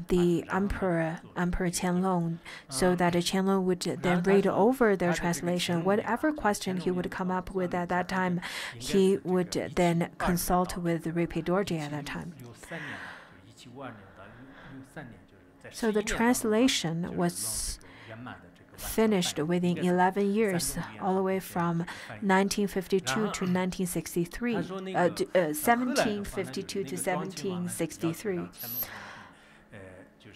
the Emperor Qianlong, so that Qianlong would then read over their translation. Whatever question he would come up with at that time, he would then consult with Rigpe Dorje at that time. So the translation was finished within 11 years, all the way from 1952 to 1763.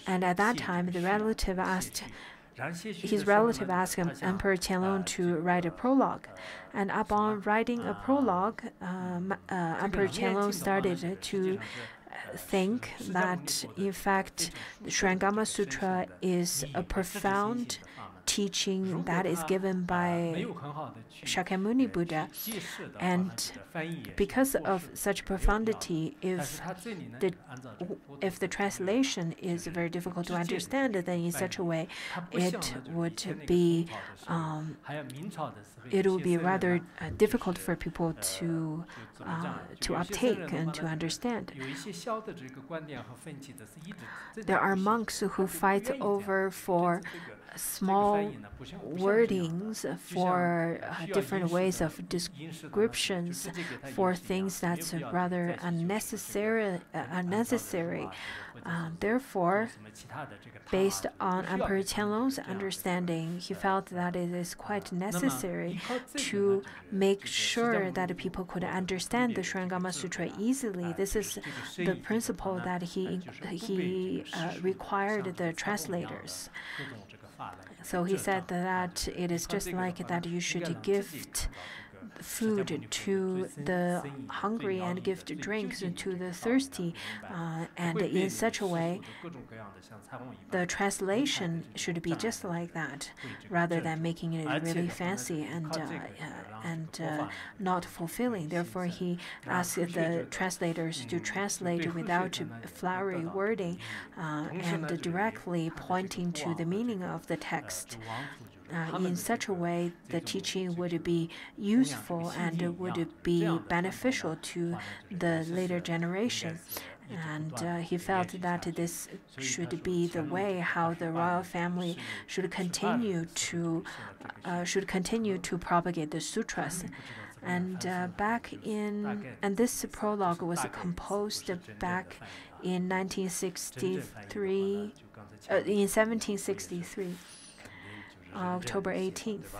And at that time, the relative asked his relative asked Emperor Qianlong to write a prologue. And upon writing a prologue, Emperor Qianlong started to think that, in fact, the Shrangama Sutra is a profound teaching that is given by Shakyamuni Buddha. And because of such profundity, if the translation is very difficult to understand, then in such a way it would be rather difficult for people to uptake and to understand. There are monks who fight over for small wordings, for different ways of descriptions, for things that's rather unnecessary. Therefore, based on Emperor Qianlong's understanding, he felt that it is quite necessary to make sure that people could understand the Shrangama Sutra easily. This is the principle that he required the translators. So he said that it is just like that you should gift food to the hungry and gift drinks to the thirsty, and in such a way the translation should be just like that, rather than making it really fancy and not fulfilling. Therefore, he asked the translators to translate without flowery wording and directly pointing to the meaning of the text. In such a way, the teaching would be useful and would be beneficial to the later generation. And he felt that this should be the way how the royal family should continue to propagate the sutras. And this prologue was composed back in 1763. October 18th.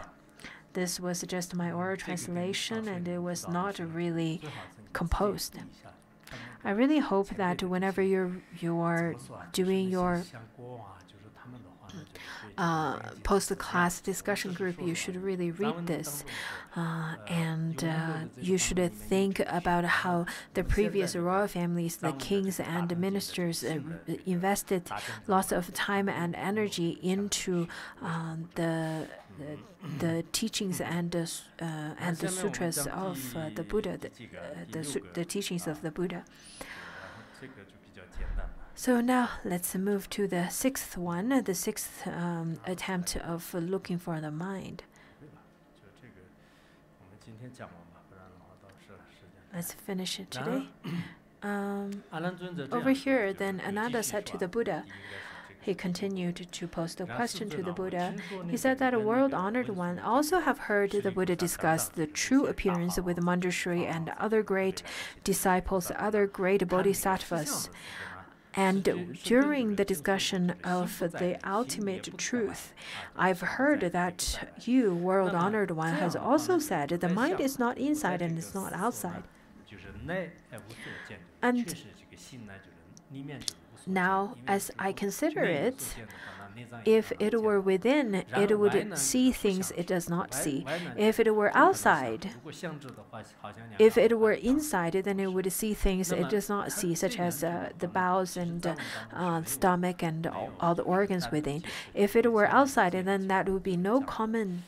This was just my oral translation, and it was not really composed. I really hope that whenever you are doing your post-class discussion group, you should really read this, and you should think about how the previous royal families, the kings and the ministers, invested lots of time and energy into the teachings and the sutras of the Buddha, the teachings of the Buddha. So now let's move to the sixth one, the sixth attempt of looking for the mind. Let's finish it today. Over here, then Ananda said to the Buddha, he continued to pose the question to the Buddha. He said that a world-honored one also have heard the Buddha discuss the true appearance with Manjushri and other great disciples, other great bodhisattvas. And during the discussion of the ultimate truth, I've heard that you, world-honored one, has also said the mind is not inside and it's not outside. And now, as I consider it, if it were within, it would see things it does not see. If it were outside, if it were inside, then it would see things it does not see, such as the bowels and stomach and all the organs within. If it were outside, then that would be no common.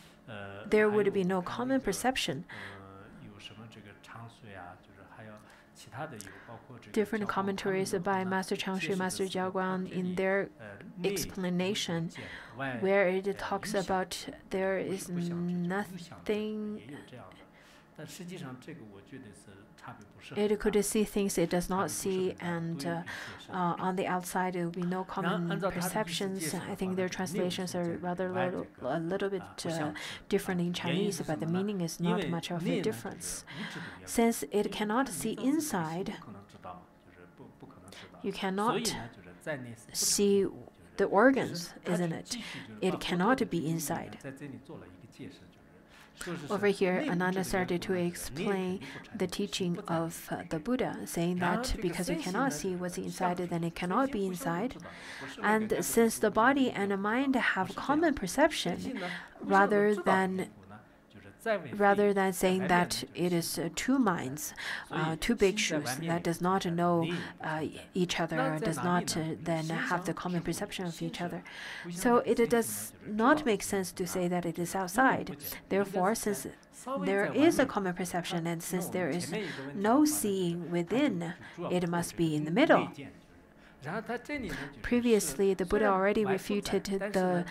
There would be no common perception. Different commentaries by Master Changshui, Master Jiaoguang, in their explanation, where it talks about there is nothing. It could see things it does not see, and on the outside it will be no common perceptions. I think their translations are rather a little bit different in Chinese, but the meaning is not much of a difference. Since it cannot see inside, you cannot see the organs, isn't it? It cannot be inside. Over here, Ananda started to explain the teaching of the Buddha, saying that because you cannot see what's inside, then it cannot be inside. And since the body and the mind have common perception, rather than saying that it is two minds, two big shoes that does not know each other, does not then have the common perception of each other. So it does not make sense to say that it is outside. Therefore, since there is a common perception and since there is no seeing within, it must be in the middle. Previously, the Buddha already refuted the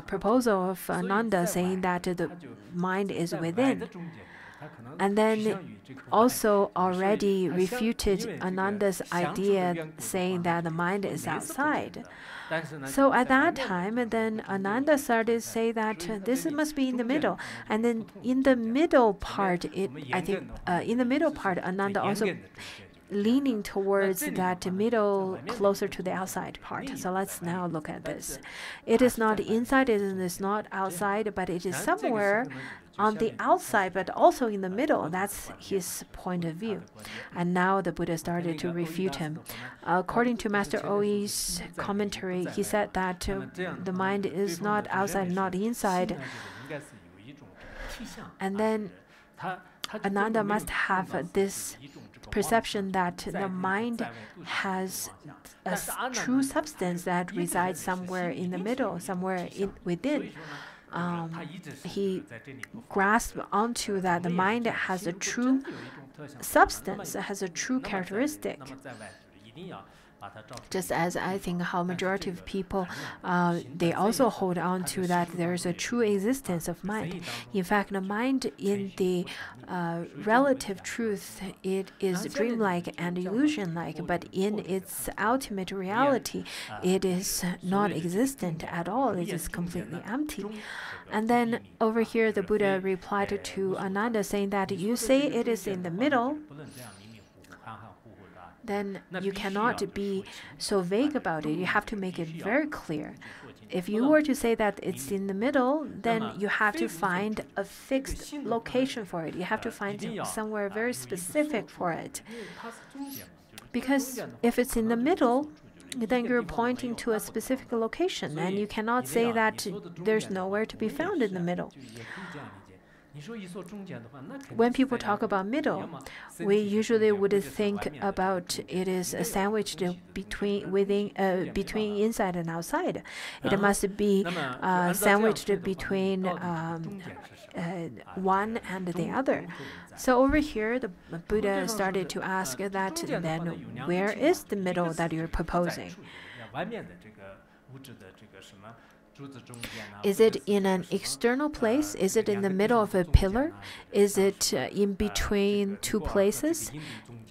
proposal of Ananda, saying that the mind is within. And then also already refuted Ananda's idea, saying that the mind is outside. So at that time, then Ananda started to say that this must be in the middle. And then in the middle part, in the middle part, Ananda also leaning towards that middle, closer to the outside part. So let's now look at this. It is not inside, it is not outside, but it is somewhere on the outside, but also in the middle. That's his point of view. And now the Buddha started to refute him. According to Master Oi's commentary, he said that the mind is not outside, not inside. And then Ananda must have this perception that the mind has a true substance that resides somewhere in the middle, somewhere within. He grasped onto that the mind has a true substance, has a true characteristic. Just as I think how majority of people, they also hold on to that there is a true existence of mind. In fact, the mind in the relative truth, it is dreamlike and illusion-like, but in its ultimate reality, it is not existent at all. It is completely empty. And then over here, the Buddha replied to Ananda, saying that you say it is in the middle, then you cannot be so vague about it. You have to make it very clear. If you were to say that it's in the middle, then you have to find a fixed location for it. You have to find somewhere very specific for it. Because if it's in the middle, then you're pointing to a specific location, and you cannot say that there's nowhere to be found in the middle. When people talk about middle, we usually would think about it is sandwiched between inside and outside. It must be sandwiched between one and the other. So over here, the Buddha started to ask that, then where is the middle that you're proposing? Is it in an external place? Is it in the middle of a pillar? Is it in between two places?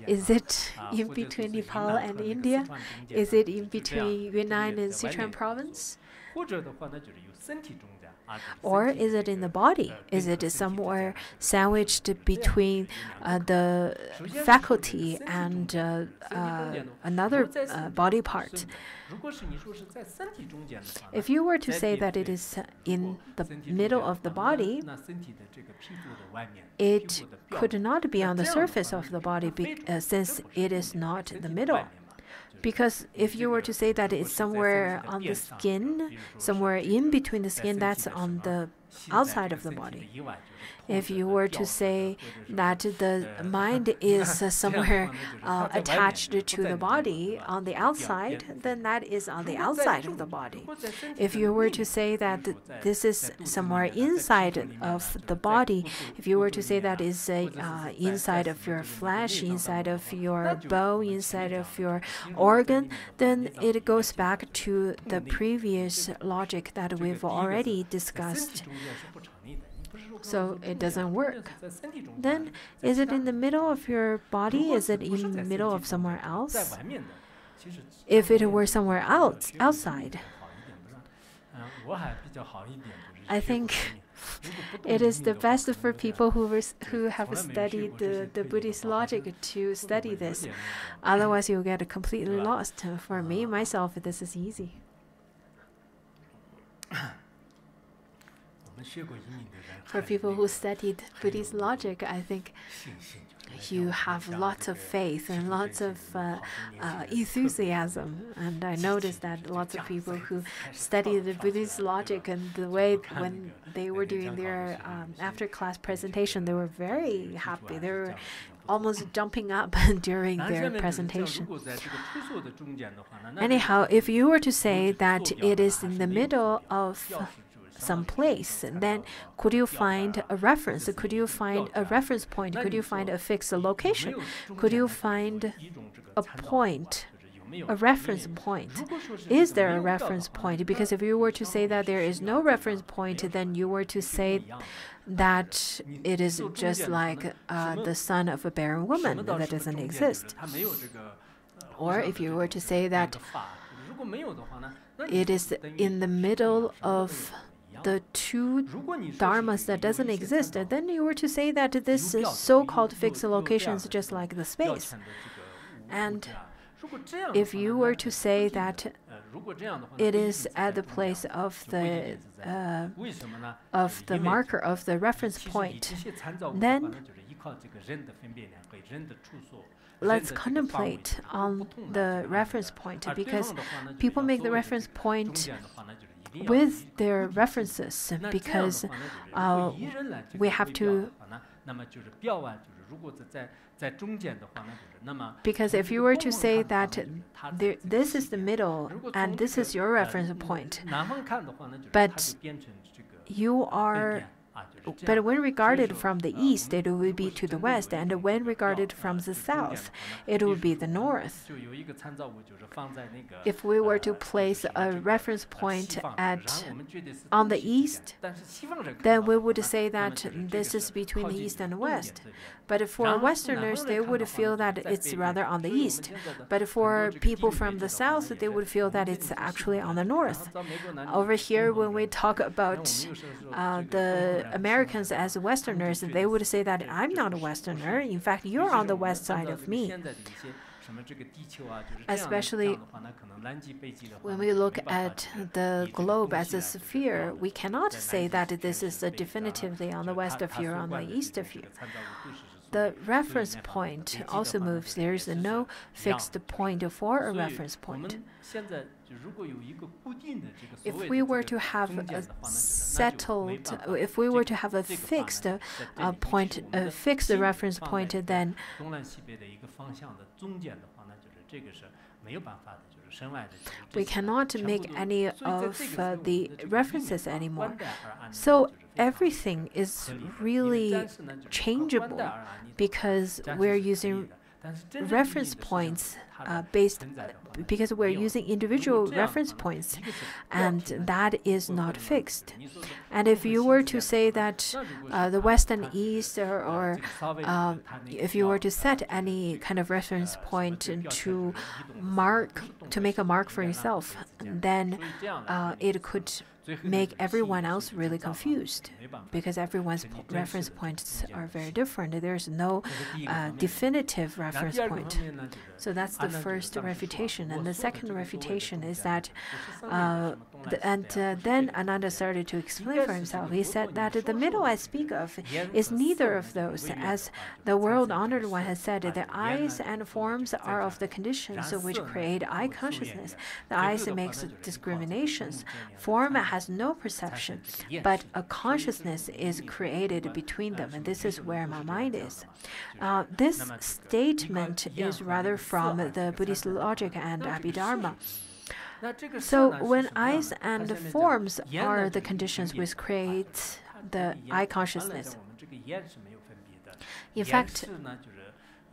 Is it in between Nepal and India? Is it in between Yunnan and Sichuan province? Or is it in the body? Is it somewhere sandwiched between the faculty and another body part? If you were to say that it is in the middle of the body, it could not be on the surface of the body since it is not the middle. Because if you were to say that it's somewhere on the skin, somewhere in between the skin, that's on the outside of the body. If you were to say that the mind is somewhere attached to the body on the outside, then that is on the outside of the body. If you were to say that this is somewhere inside of the body, if you were to say that is inside of your flesh, inside of your bone, inside of your organ, then it goes back to the previous logic that we've already discussed. So it doesn't work. Then, is it in the middle of your body? Is it in the middle of somewhere else? If it were somewhere outside, I think it is the best for people who have studied the Buddhist logic to study this. Otherwise, you'll get completely lost. For me, myself, this is easy. For people who studied Buddhist logic, I think you have lots of faith and lots of enthusiasm. And I noticed that lots of people who studied the Buddhist logic and the way when they were doing their after-class presentation, they were very happy. They were almost jumping up during their presentation. Anyhow, if you were to say that it is in the middle of some place, then could you find a reference? Could you find a reference point? Could you find a fixed location? Could you find a point, a reference point? Is there a reference point? Because if you were to say that there is no reference point, then you were to say that it is just like the son of a barren woman that doesn't exist. Or if you were to say that it is in the middle of the two dharmas that doesn't exist, then you were to say that this so-called fixed location is just like the space. And if you were to say that it is at the place of the marker of the reference point, then let's contemplate on the reference point, because people make the reference point with their references, because we have to. Because if you were to say that this is the middle and this is your reference point, but you are. But when regarded from the east, it will be to the west, and when regarded from the south, it will be the north. If we were to place a reference point on the east, then we would say that this is between the east and the west. But for Westerners, they would feel that it's rather on the east. But for people from the south, they would feel that it's actually on the north. Over here, when we talk about the Americans as Westerners, they would say that I'm not a Westerner. In fact, you're on the west side of me. Especially when we look at the globe as a sphere, we cannot say that this is definitively on the west of you or on the east of you. The reference point also moves. There is no fixed point for a reference point. If we were to have a if we were to have a fixed point, a fixed reference point, then we cannot make any of the references anymore. So everything is really changeable because we're using reference points because we're using individual reference points, and that is not fixed. And if you were to say that the west and east, or if you were to set any kind of reference point to make a mark for yourself, then it could make everyone else really confused, because everyone's reference points are very different. There's no definitive reference point. So that's the first refutation. And the second refutation is that, then Ananda started to explain for himself. He said that the middle I speak of is neither of those. As the world-honored one has said, the eyes and forms are of the conditions which create eye consciousness. The eyes makes discriminations. Form has no perception, but a consciousness is created between them, and this is where my mind is. This statement is rather from the Buddhist logic and Abhidharma. So when eyes and forms are the conditions which create the eye consciousness, in fact,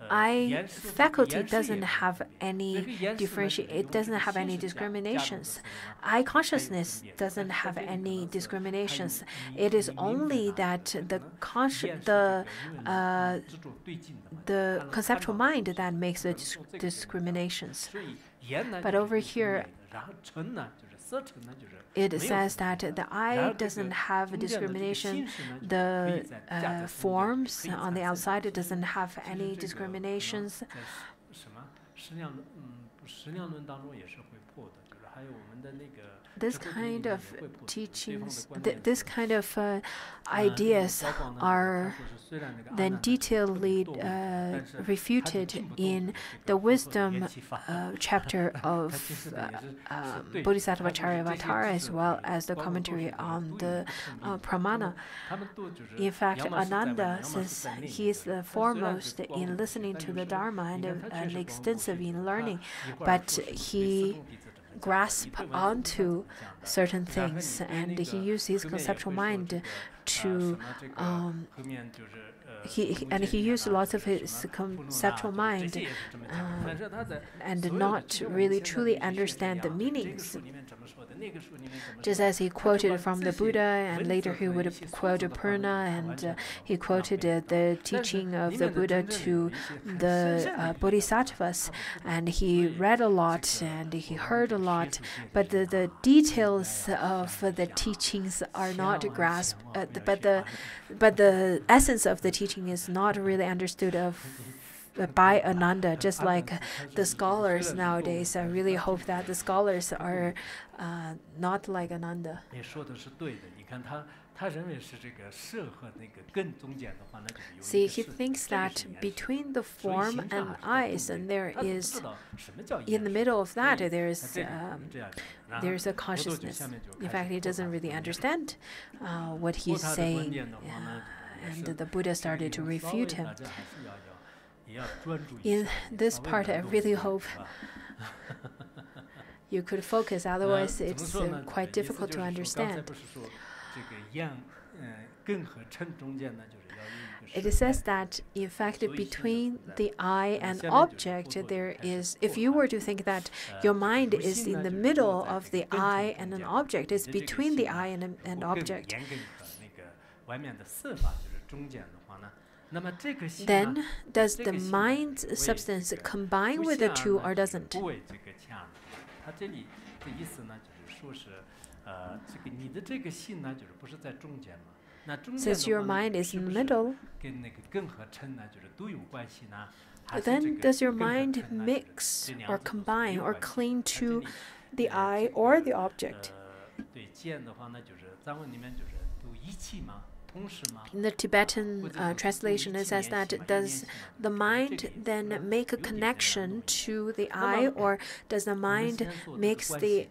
eye faculty doesn't have any it doesn't have any discriminations. Eye consciousness doesn't have any discriminations. It is only that the conceptual mind that makes the discriminations. But over here, it says that the eye doesn't have a discrimination. The forms on the outside, it doesn't have any discriminations. this kind of teachings, this kind of ideas are then detailedly refuted in the wisdom chapter of Bodhisattva Charyavatara, as well as the commentary on the Pramana. In fact, Ananda, since he is the foremost in listening to the Dharma and extensive in learning, but he grasp onto certain things, and he used his conceptual mind to he used lots of his conceptual mind and not really truly understand the meanings. Just as he quoted from the Buddha, and later he would quote Purna, and he quoted the teaching of the Buddha to the Bodhisattvas, and he read a lot and he heard a lot, but the details of the teachings are not grasped, but the essence of the teaching is not really understood by Ananda, just like the scholars nowadays. I really hope that the scholars are not like Ananda. See, he thinks that between the form and eyes, and there is, in the middle of that, there is a consciousness. In fact, he doesn't really understand what he's saying, and the Buddha started to refute him. In this part, I really hope you could focus, otherwise it's quite difficult to understand. It says that, in fact, between the eye and object, there is, if you were to think that your mind is in the middle of the eye and an object, it's between the eye and object. Then, does the mind's substance combine with the two or doesn't? Since your mind is in the middle, then does your mind mix or combine or cling to the eye or the object? In the Tibetan translation, it says that does the mind then make a connection to the eye, or does the mind makes the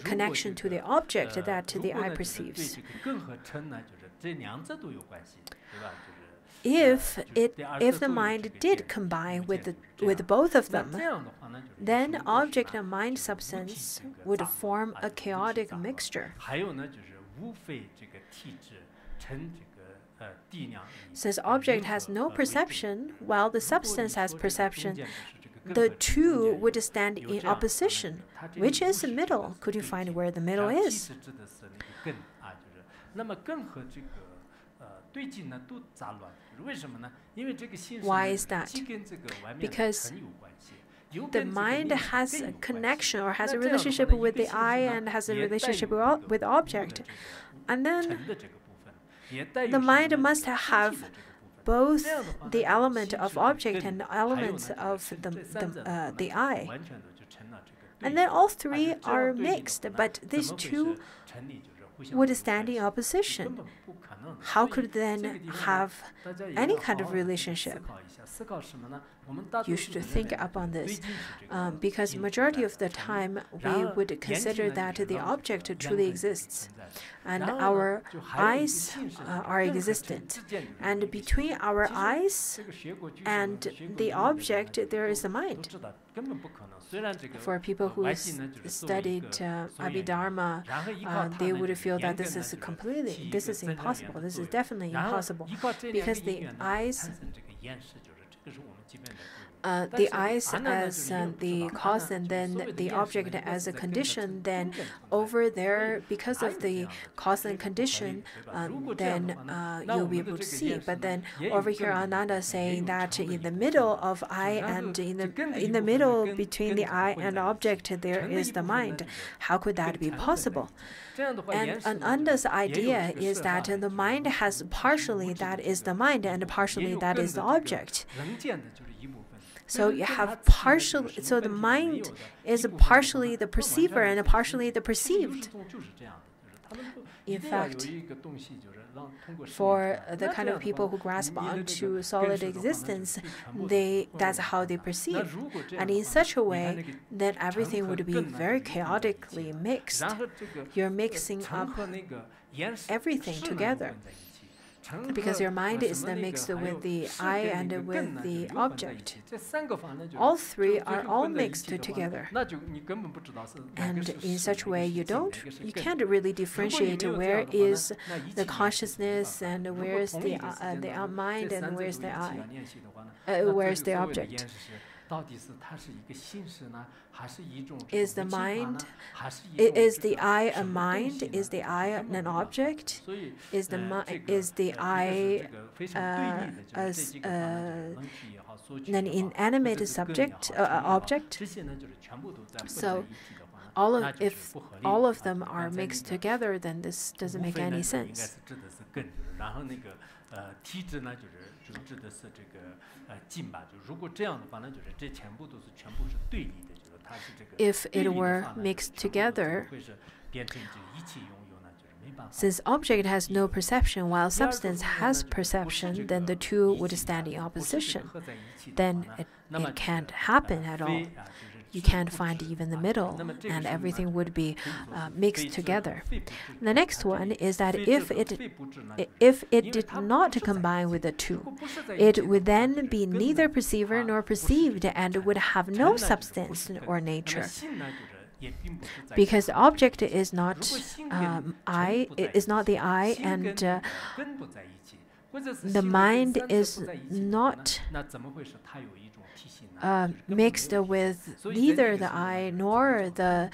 connection to the object that the eye perceives? If the mind did combine with both of them, then object and mind substance would form a chaotic mixture. Since object has no perception, while the substance has perception, the two would stand in opposition. Which is the middle? Could you find where the middle is? Why is that? Because the mind has a connection or has a relationship with the eye and has a relationship with object. And then the mind must have both the element of object and elements of the eye. And then all three are mixed, but these two would stand in opposition. How could then have any kind of relationship? You should think upon this, because majority of the time we would consider that the object truly exists, and our eyes are existent, and between our eyes and the object there is a mind. For people who studied Abhidharma, they would feel that this is impossible. This is definitely impossible, because the eyes as the cause and then the object as a condition, then over there, because of the cause and condition, then you'll be able to see. But then over here, Ananda is saying that in the middle of eye and in the middle between the eye and object, there is the mind. How could that be possible? And Ananda's idea is that the mind has partially that is the mind and partially that is the object. So you have partial. So the mind is partially the perceiver and partially the perceived. In fact, for the kind of people who grasp onto solid existence, that's how they perceive. And in such a way that everything would be very chaotically mixed. You're mixing up everything together. Because your mind is then mixed with the I and with the object. All three are all mixed together. And in such a way, you can't really differentiate where is the consciousness and where is the mind and where is the I, where is the object. Is the mind? Is the I a mind? Is the I an object? Is the I an inanimate subject object? So, if all of them are mixed together, then this doesn't make any sense. If it were mixed together, since object has no perception while substance has perception, then the two would stand in opposition. Then it can't happen at all. You can't find even the middle, and everything would be mixed together. The next one is that if it did not combine with the two, it would then be neither perceiver nor perceived and would have no substance or nature. Because the object is not is not the I, and the mind is not mixed with neither the I nor the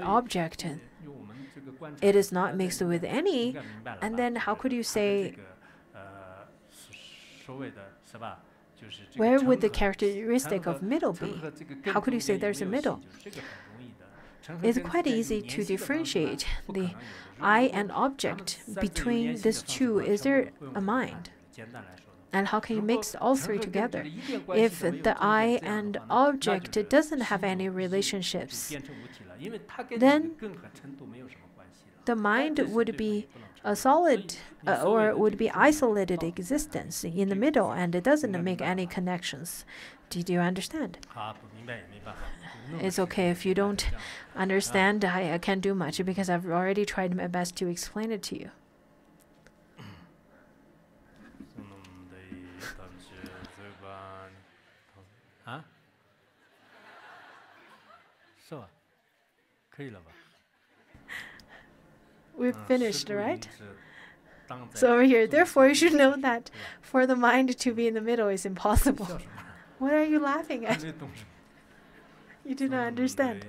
object. It is not mixed with any, and then how could you say? Where would the characteristic of middle be? How could you say there's a middle? It's quite easy to differentiate the I and object. Between these two, is there a mind? And how can you mix all three together? If the I and object doesn't have any relationships, then the mind would be a solid or would be isolated existence in the middle, and it doesn't make any connections. Did you understand? It's okay if you don't understand. I can't do much because I've already tried my best to explain it to you. We've finished, right? So over here, therefore, you should know that for the mind to be in the middle is impossible. What are you laughing at? You do not understand.